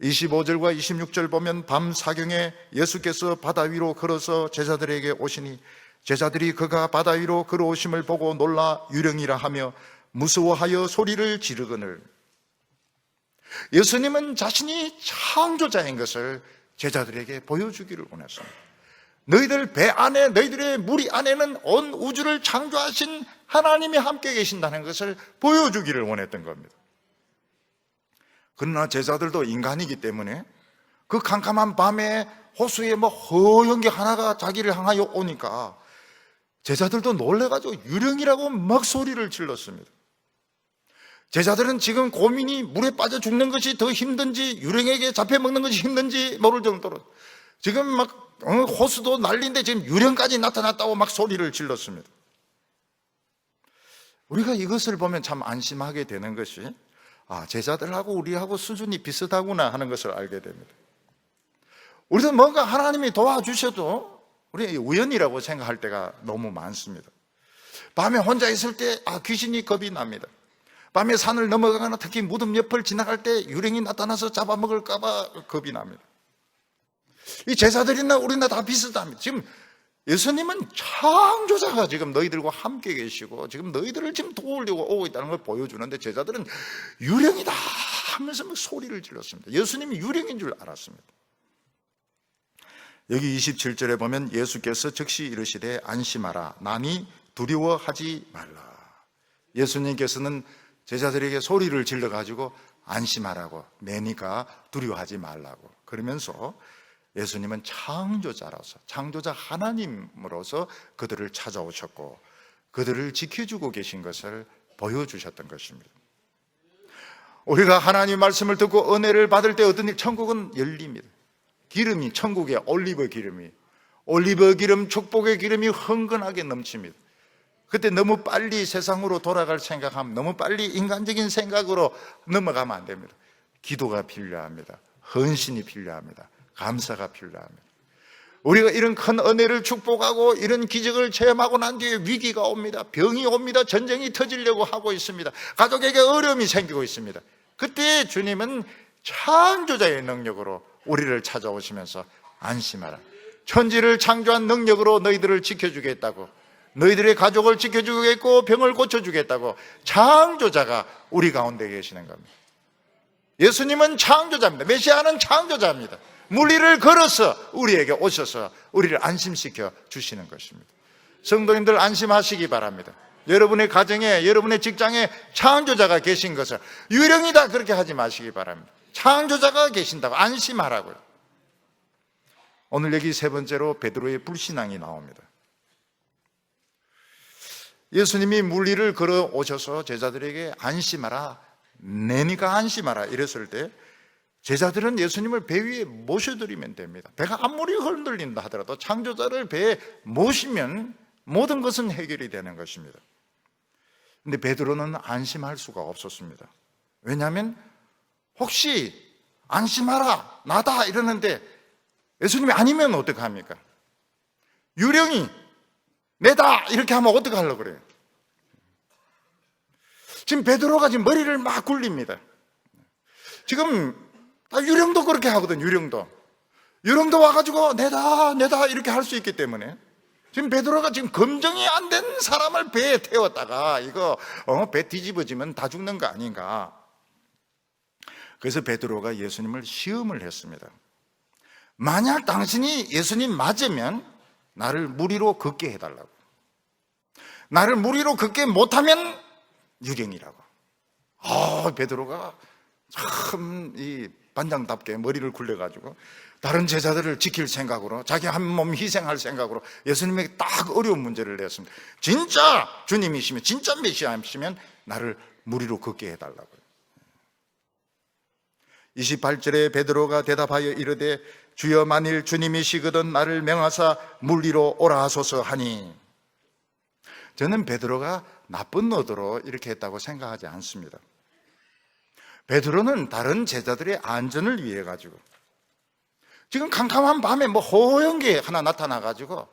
25절과 26절 보면 밤 사경에 예수께서 바다 위로 걸어서 제자들에게 오시니 제자들이 그가 바다 위로 걸어오심을 보고 놀라 유령이라 하며 무서워하여 소리를 지르거늘. 예수님은 자신이 창조자인 것을 제자들에게 보여주기를 원했습니다. 너희들 배 안에, 너희들의 무리 안에는 온 우주를 창조하신 하나님이 함께 계신다는 것을 보여주기를 원했던 겁니다. 그러나 제자들도 인간이기 때문에 그 캄캄한 밤에 호수에 허연 게 하나가 자기를 향하여 오니까 제자들도 놀래가지고 유령이라고 막 소리를 질렀습니다. 제자들은 지금 고민이 물에 빠져 죽는 것이 더 힘든지 유령에게 잡혀먹는 것이 힘든지 모를 정도로 지금 호수도 난리인데 지금 유령까지 나타났다고 막 소리를 질렀습니다. 우리가 이것을 보면 참 안심하게 되는 것이 제자들하고 우리하고 수준이 비슷하구나 하는 것을 알게 됩니다. 우리도 뭔가 하나님이 도와주셔도 우리 우연이라고 생각할 때가 너무 많습니다. 밤에 혼자 있을 때 귀신이 겁이 납니다. 밤에 산을 넘어가거나 특히 무덤 옆을 지나갈 때 유령이 나타나서 잡아먹을까 봐 겁이 납니다. 이 제자들이나 우리나 다 비슷합니다. 지금 예수님은 창조자가 지금 너희들과 함께 계시고 지금 너희들을 지금 도우려고 오고 있다는 걸 보여주는데 제자들은 유령이다 하면서 막 소리를 질렀습니다. 예수님이 유령인 줄 알았습니다. 여기 27절에 보면 예수께서 즉시 이르시되 안심하라 나니 두려워하지 말라. 예수님께서는 제자들에게 소리를 질러가지고 안심하라고, 내니까 두려워하지 말라고 그러면서 예수님은 창조자로서, 창조자 하나님으로서 그들을 찾아오셨고 그들을 지켜주고 계신 것을 보여주셨던 것입니다. 우리가 하나님 말씀을 듣고 은혜를 받을 때 어떤 일, 천국은 열립니다. 기름이, 천국의 올리브 기름, 축복의 기름이 흥건하게 넘칩니다. 그때 너무 빨리 세상으로 돌아갈 생각하면, 너무 빨리 인간적인 생각으로 넘어가면 안 됩니다. 기도가 필요합니다. 헌신이 필요합니다. 감사가 필요합니다. 우리가 이런 큰 은혜를 축복하고 이런 기적을 체험하고 난 뒤에 위기가 옵니다. 병이 옵니다. 전쟁이 터지려고 하고 있습니다. 가족에게 어려움이 생기고 있습니다. 그때 주님은 창조자의 능력으로 우리를 찾아오시면서 안심하라. 천지를 창조한 능력으로 너희들을 지켜주겠다고, 너희들의 가족을 지켜주겠고 병을 고쳐주겠다고 창조자가 우리 가운데 계시는 겁니다. 예수님은 창조자입니다. 메시아는 창조자입니다. 물리를 걸어서 우리에게 오셔서 우리를 안심시켜 주시는 것입니다. 성도님들 안심하시기 바랍니다. 여러분의 가정에, 여러분의 직장에 창조자가 계신 것을 유령이다 그렇게 하지 마시기 바랍니다. 창조자가 계신다고 안심하라고요. 오늘 여기 세 번째로 베드로의 불신앙이 나옵니다. 예수님이 물리를 걸어 오셔서 제자들에게 안심하라, 내니까 안심하라 이랬을 때 제자들은 예수님을 배 위에 모셔드리면 됩니다. 배가 아무리 흔들린다 하더라도 창조자를 배에 모시면 모든 것은 해결이 되는 것입니다. 근데 베드로는 안심할 수가 없었습니다. 왜냐하면 혹시 안심하라 나다 이러는데 예수님이 아니면 어떡합니까? 유령이 내다 이렇게 하면 어떡하려고 그래요? 지금 베드로가 지금 머리를 막 굴립니다. 지금 유령도 그렇게 하거든. 유령도 와가지고 내다 이렇게 할 수 있기 때문에 지금 베드로가 지금 검증이 안 된 사람을 배에 태웠다가 이거 배 뒤집어지면 다 죽는 거 아닌가. 그래서 베드로가 예수님을 시험을 했습니다. 만약 당신이 예수님 맞으면 나를 물 위로 걷게 해달라고, 나를 물 위로 걷게 못하면 유령이라고. 베드로가 참 이 반장답게 머리를 굴려가지고 다른 제자들을 지킬 생각으로, 자기 한 몸 희생할 생각으로 예수님에게 딱 어려운 문제를 냈습니다. 진짜 주님이시면, 진짜 메시아이시면 나를 물 위로 걷게 해달라고요. 28절에 베드로가 대답하여 이르되 주여 만일 주님이시거든 나를 명하사 물 위로 오라 하소서 하니. 저는 베드로가 나쁜 의도로 이렇게 했다고 생각하지 않습니다. 베드로는 다른 제자들의 안전을 위해 가지고, 지금 캄캄한 밤에 허연 게 하나 나타나 가지고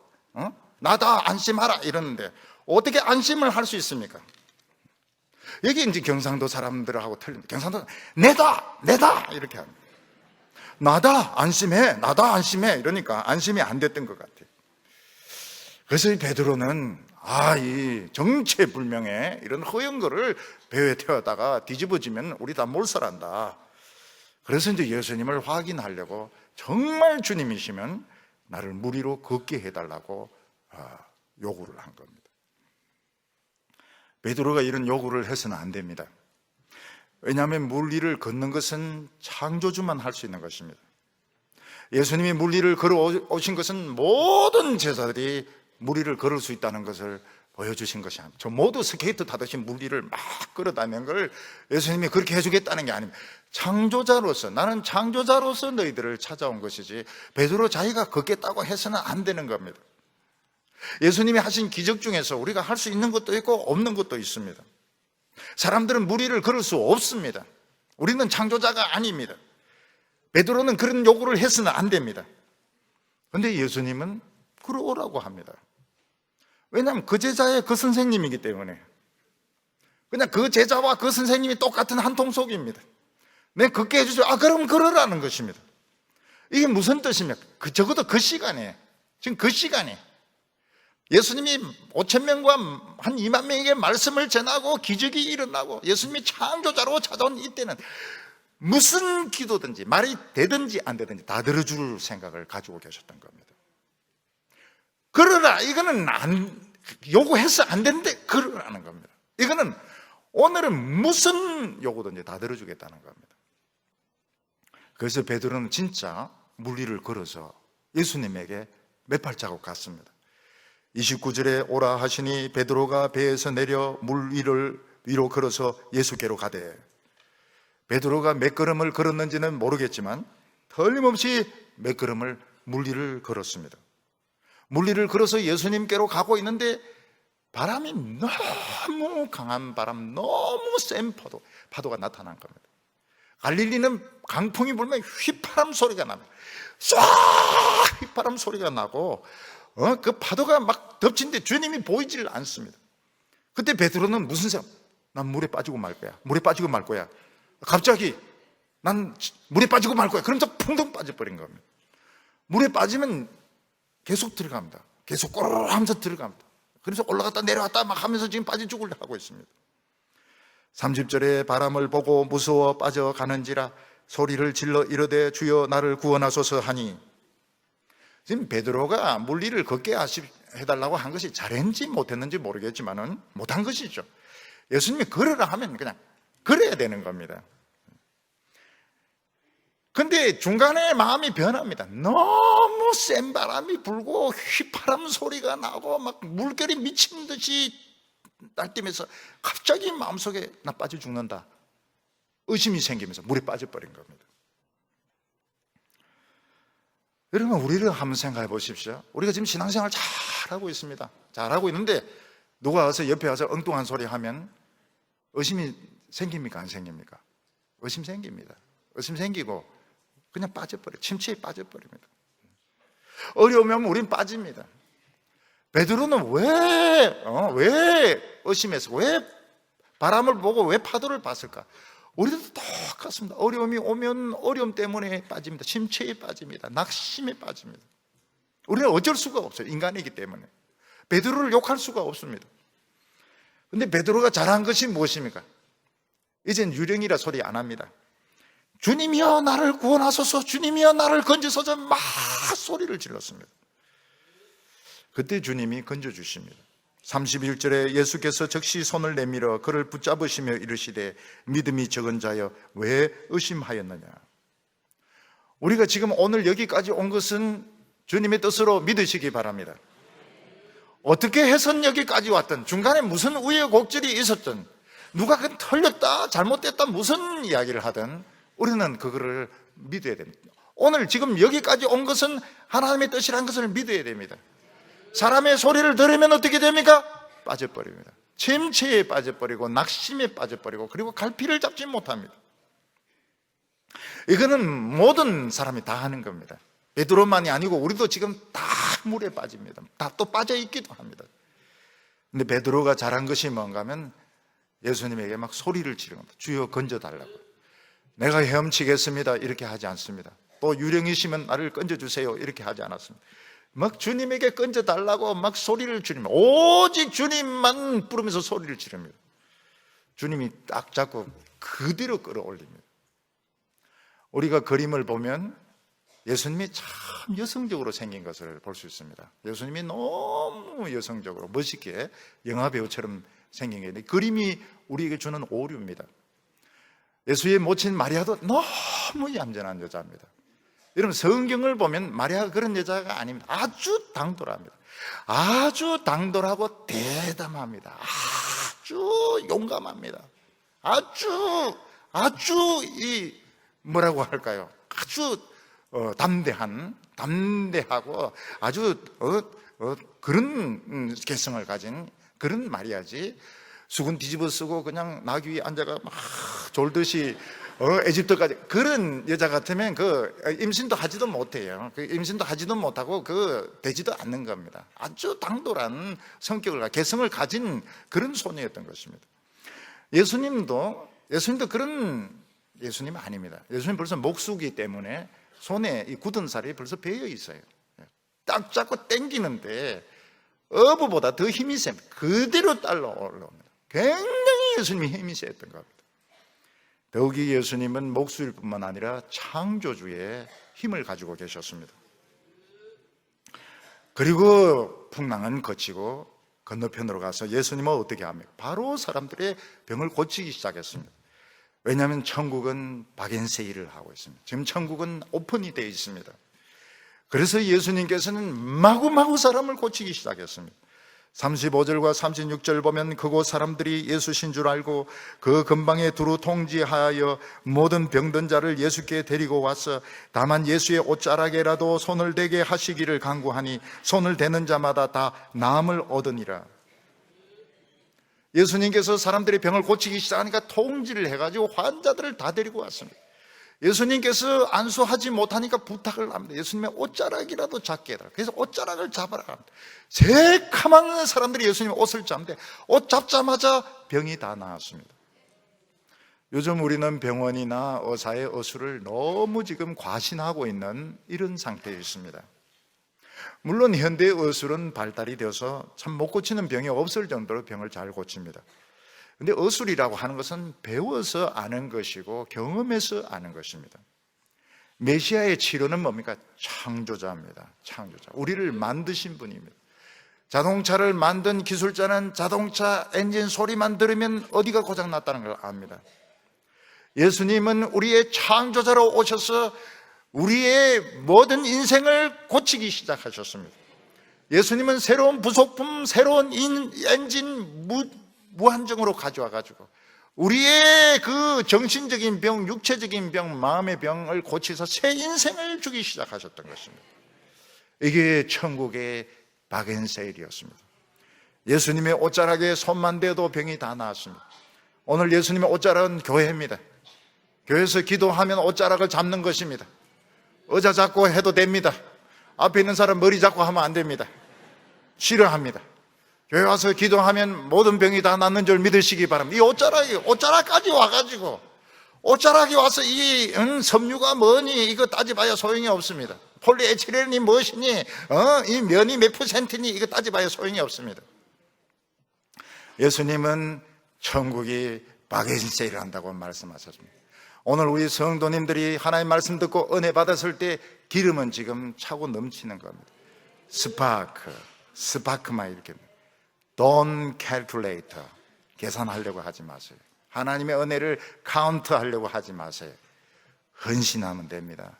나다 안심하라 이러는데 어떻게 안심을 할 수 있습니까? 여기 이제 경상도 사람들하고 틀립니다. 경상도 내다 이렇게 합니다. 나다 안심해 이러니까 안심이 안 됐던 것 같아요. 그래서 이 베드로는 이 정체불명의 이런 허연 거를 배에 태웠다가 뒤집어지면 우리 다 몰살한다. 그래서 이제 예수님을 확인하려고 정말 주님이시면 나를 물 위로 걷게 해달라고 요구를 한 겁니다. 베드로가 이런 요구를 해서는 안 됩니다. 왜냐하면 물 위를 걷는 것은 창조주만 할 수 있는 것입니다. 예수님이 물 위를 걸어오신 것은 모든 제자들이 물 위를 걸을 수 있다는 것을 보여주신 것이 아닙니다. 저 모두 스케이트 타듯이 물 위를 막 걸어다니는 걸 예수님이 그렇게 해주겠다는 게 아닙니다. 창조자로서, 나는 창조자로서 너희들을 찾아온 것이지 베드로 자기가 걷겠다고 해서는 안 되는 겁니다. 예수님이 하신 기적 중에서 우리가 할 수 있는 것도 있고 없는 것도 있습니다. 사람들은 물 위를 걸을 수 없습니다. 우리는 창조자가 아닙니다. 베드로는 그런 요구를 해서는 안 됩니다. 그런데 예수님은 그러라고 합니다. 왜냐하면 그 제자의 그 선생님이기 때문에. 그냥 그 제자와 그 선생님이 똑같은 한 통속입니다. 내 걷게 해주죠. 그럼 그러라는 것입니다. 이게 무슨 뜻입니까? 적어도 그 시간에, 지금 그 시간에 예수님이 5,000명과 한 2만 명에게 말씀을 전하고 기적이 일어나고 예수님이 창조자로 찾아온 이때는 무슨 기도든지 말이 되든지 안 되든지 다 들어줄 생각을 가지고 계셨던 겁니다. 그러라, 이거는 요구해서 안 되는데 그러라는 겁니다. 이거는 오늘은 무슨 요구든지 다 들어주겠다는 겁니다. 그래서 베드로는 진짜 물리를 걸어서 예수님에게 몇 발자국 갔습니다. 29절에 오라 하시니 베드로가 배에서 내려 물 위로 걸어서 예수께로 가되, 베드로가 몇 걸음을 걸었는지는 모르겠지만 틀림없이 몇 걸음을 물 위를 걸었습니다. 물 위를 걸어서 예수님께로 가고 있는데 바람이 너무 강한 바람, 너무 센 파도가 나타난 겁니다. 갈릴리는 강풍이 불면 휘파람 소리가 납니다. 쏴! 휘파람 소리가 나고 그 파도가 막 덮친데 주님이 보이질 않습니다. 그때 베드로는 무슨 생각? 난 물에 빠지고 말 거야. 물에 빠지고 말 거야. 갑자기 난 물에 빠지고 말 거야. 그러면서 풍덩 빠져버린 겁니다. 물에 빠지면 계속 들어갑니다. 계속 꼬르르 하면서 들어갑니다. 그래서 올라갔다 내려왔다 막 하면서 지금 빠져 죽으려 하고 있습니다. 30절에 바람을 보고 무서워 빠져가는지라 소리를 질러 이르되 주여 나를 구원하소서 하니, 지금 베드로가 물리를 걷게 해달라고 한 것이 잘했는지 못했는지 모르겠지만은 못한 것이죠. 예수님이 걸으라 하면 그냥 걸어야 되는 겁니다. 근데 중간에 마음이 변합니다. 너무 센 바람이 불고 휘파람 소리가 나고 막 물결이 미친 듯이 날뛰면서 갑자기 마음속에 나 빠져 죽는다 의심이 생기면서 물에 빠져버린 겁니다. 여러분, 우리를 한번 생각해 보십시오. 우리가 지금 신앙생활 잘하고 있습니다. 잘하고 있는데 누가 와서 옆에 와서 엉뚱한 소리 하면 의심이 생깁니까? 안 생깁니까? 의심 생깁니다. 의심 생기고 그냥 빠져버려요. 침체에 빠져버립니다. 어려우면 우린 빠집니다. 베드로는 왜 의심해서 왜 바람을 보고 왜 파도를 봤을까? 우리도 똑같습니다. 어려움이 오면 어려움 때문에 빠집니다. 침체에 빠집니다. 낙심에 빠집니다. 우리는 어쩔 수가 없어요. 인간이기 때문에. 베드로를 욕할 수가 없습니다. 그런데 베드로가 잘한 것이 무엇입니까? 이젠 유령이라 소리 안 합니다. 주님이여 나를 구원하소서, 주님이여 나를 건지소서 막 소리를 질렀습니다. 그때 주님이 건져주십니다. 31절에 예수께서 즉시 손을 내밀어 그를 붙잡으시며 이르시되 믿음이 적은 자여 왜 의심하였느냐. 우리가 지금 오늘 여기까지 온 것은 주님의 뜻으로 믿으시기 바랍니다. 어떻게 해서 여기까지 왔든, 중간에 무슨 우여곡절이 있었든, 누가 그 틀렸다 잘못됐다 무슨 이야기를 하든 우리는 그거를 믿어야 됩니다. 오늘 지금 여기까지 온 것은 하나님의 뜻이라는 것을 믿어야 됩니다. 사람의 소리를 들으면 어떻게 됩니까? 빠져버립니다. 침체에 빠져버리고 낙심에 빠져버리고 그리고 갈피를 잡지 못합니다. 이거는 모든 사람이 다 하는 겁니다. 베드로만이 아니고 우리도 지금 다 물에 빠집니다. 다 또 빠져있기도 합니다. 근데 베드로가 잘한 것이 뭔가 하면 예수님에게 막 소리를 지르는 겁니다. 주여 건져달라고. 내가 헤엄치겠습니다 이렇게 하지 않습니다. 또 유령이시면 나를 건져주세요 이렇게 하지 않았습니다. 막 주님에게 건져달라고 막 소리를 지릅니다. 오직 주님만 부르면서 소리를 지릅니다. 주님이 딱 잡고 그대로 끌어올립니다. 우리가 그림을 보면 예수님이 참 여성적으로 생긴 것을 볼 수 있습니다. 예수님이 너무 여성적으로 멋있게 영화배우처럼 생긴 게 있는데 그림이 우리에게 주는 오류입니다. 예수의 모친 마리아도 너무 얌전한 여자입니다. 여러분, 성경을 보면 마리아가 그런 여자가 아닙니다. 아주 당돌합니다. 아주 당돌하고 대담합니다. 아주 용감합니다. 아주 뭐라고 할까요? 아주 담대하고 아주 그런 개성을 가진 그런 마리아지. 수건 뒤집어 쓰고 그냥 나귀 위에 앉아가 막 졸듯이 에집트까지. 그런 여자 같으면 임신도 하지도 못해요. 임신도 하지도 못하고 되지도 않는 겁니다. 아주 당돌한 성격을, 개성을 가진 그런 소녀였던 것입니다. 예수님도 그런 예수님 아닙니다. 예수님 벌써 목수기 때문에 손에 이 굳은 살이 벌써 배어 있어요. 딱 잡고 당기는데 어부보다 더 힘이 셉니다. 그대로 딸러 올라옵니다. 굉장히 예수님이 힘이 세었던 겁니다. 더욱이 예수님은 목수일 뿐만 아니라 창조주의 힘을 가지고 계셨습니다. 그리고 풍랑은 거치고 건너편으로 가서 예수님은 어떻게 합니까? 바로 사람들의 병을 고치기 시작했습니다. 왜냐하면 천국은 박앤세일을 하고 있습니다. 지금 천국은 오픈이 되어 있습니다. 그래서 예수님께서는 마구마구 사람을 고치기 시작했습니다. 35절과 36절 보면 그곳 사람들이 예수신 줄 알고 그 근방에 두루 통지하여 모든 병든 자를 예수께 데리고 와서 다만 예수의 옷자락에라도 손을 대게 하시기를 간구하니 손을 대는 자마다 다 나음을 얻으니라. 예수님께서 사람들의 병을 고치기 시작하니까 통지를 해가지고 환자들을 다 데리고 왔습니다. 예수님께서 안수하지 못하니까 부탁을 합니다. 예수님의 옷자락이라도 잡게 해달라. 그래서 옷자락을 잡아라 합니다. 새카만 사람들이 예수님의 옷을 잡는데 옷 잡자마자 병이 다 나았습니다. 요즘 우리는 병원이나 의사의 의술을 너무 지금 과신하고 있는 이런 상태에 있습니다. 물론 현대 의술은 발달이 되어서 참 못 고치는 병이 없을 정도로 병을 잘 고칩니다. 근데 의술이라고 하는 것은 배워서 아는 것이고 경험해서 아는 것입니다. 메시아의 치료는 뭡니까? 창조자입니다. 창조자. 우리를 만드신 분입니다. 자동차를 만든 기술자는 자동차 엔진 소리만 들으면 어디가 고장났다는 걸 압니다. 예수님은 우리의 창조자로 오셔서 우리의 모든 인생을 고치기 시작하셨습니다. 예수님은 새로운 부속품, 새로운 엔진 무한정으로 가져와가지고 우리의 그 정신적인 병, 육체적인 병, 마음의 병을 고치서 새 인생을 주기 시작하셨던 것입니다. 이게 천국의 박앤세일이었습니다. 예수님의 옷자락에 손만 대도 병이 다 나았습니다. 오늘 예수님의 옷자락은 교회입니다. 교회에서 기도하면 옷자락을 잡는 것입니다. 의자 잡고 해도 됩니다. 앞에 있는 사람 머리 잡고 하면 안 됩니다. 싫어합니다. 교회 와서 기도하면 모든 병이 다 낫는 줄 믿으시기 바랍니다. 이 옷자락까지 와가지고 옷자락이 와서 이 섬유가 뭐니 이거 따져봐야 소용이 없습니다. 폴리에틸렌이 무엇이니 이 면이 몇 %니 이거 따져봐야 소용이 없습니다. 예수님은 천국이 박앤세일을 한다고 말씀하셨습니다. 오늘 우리 성도님들이 하나님 말씀 듣고 은혜 받았을 때 기름은 지금 차고 넘치는 겁니다. 스파크만 이렇게. Don't calculate. 계산하려고 하지 마세요. 하나님의 은혜를 카운트하려고 하지 마세요. 헌신하면 됩니다.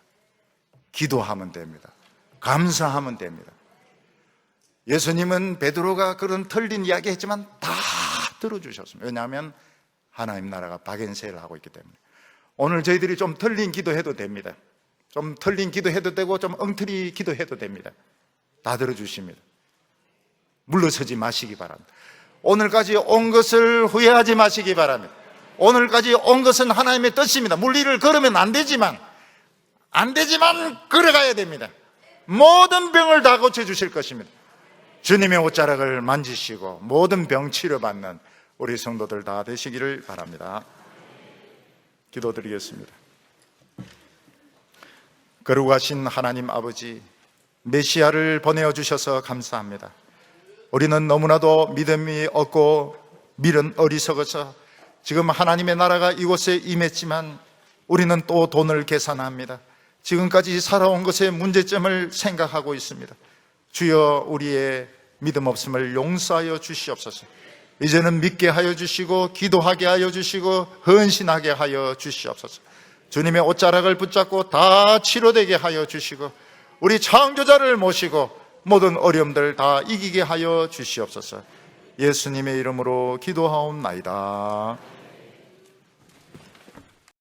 기도하면 됩니다. 감사하면 됩니다. 예수님은 베드로가 그런 틀린 이야기 했지만 다 들어주셨습니다. 왜냐하면 하나님 나라가 박앤세일을 하고 있기 때문에. 오늘 저희들이 좀 틀린 기도해도 됩니다. 좀 틀린 기도해도 되고 좀 엉터리 기도해도 됩니다. 다 들어주십니다. 물러서지 마시기 바랍니다. 오늘까지 온 것을 후회하지 마시기 바랍니다. 오늘까지 온 것은 하나님의 뜻입니다. 물리를 걸으면 안 되지만 걸어가야 됩니다. 모든 병을 다 고쳐주실 것입니다. 주님의 옷자락을 만지시고 모든 병 치료받는 우리 성도들 다 되시기를 바랍니다. 기도드리겠습니다. 거룩하신 하나님 아버지, 메시아를 보내주셔서 감사합니다. 우리는 너무나도 믿음이 없고 밀은 어리석어서 지금 하나님의 나라가 이곳에 임했지만 우리는 또 돈을 계산합니다. 지금까지 살아온 것의 문제점을 생각하고 있습니다. 주여, 우리의 믿음 없음을 용서하여 주시옵소서. 이제는 믿게 하여 주시고 기도하게 하여 주시고 헌신하게 하여 주시옵소서. 주님의 옷자락을 붙잡고 다 치료되게 하여 주시고 우리 창조자를 모시고 모든 어려움들 다 이기게 하여 주시옵소서. 예수님의 이름으로 기도하옵나이다.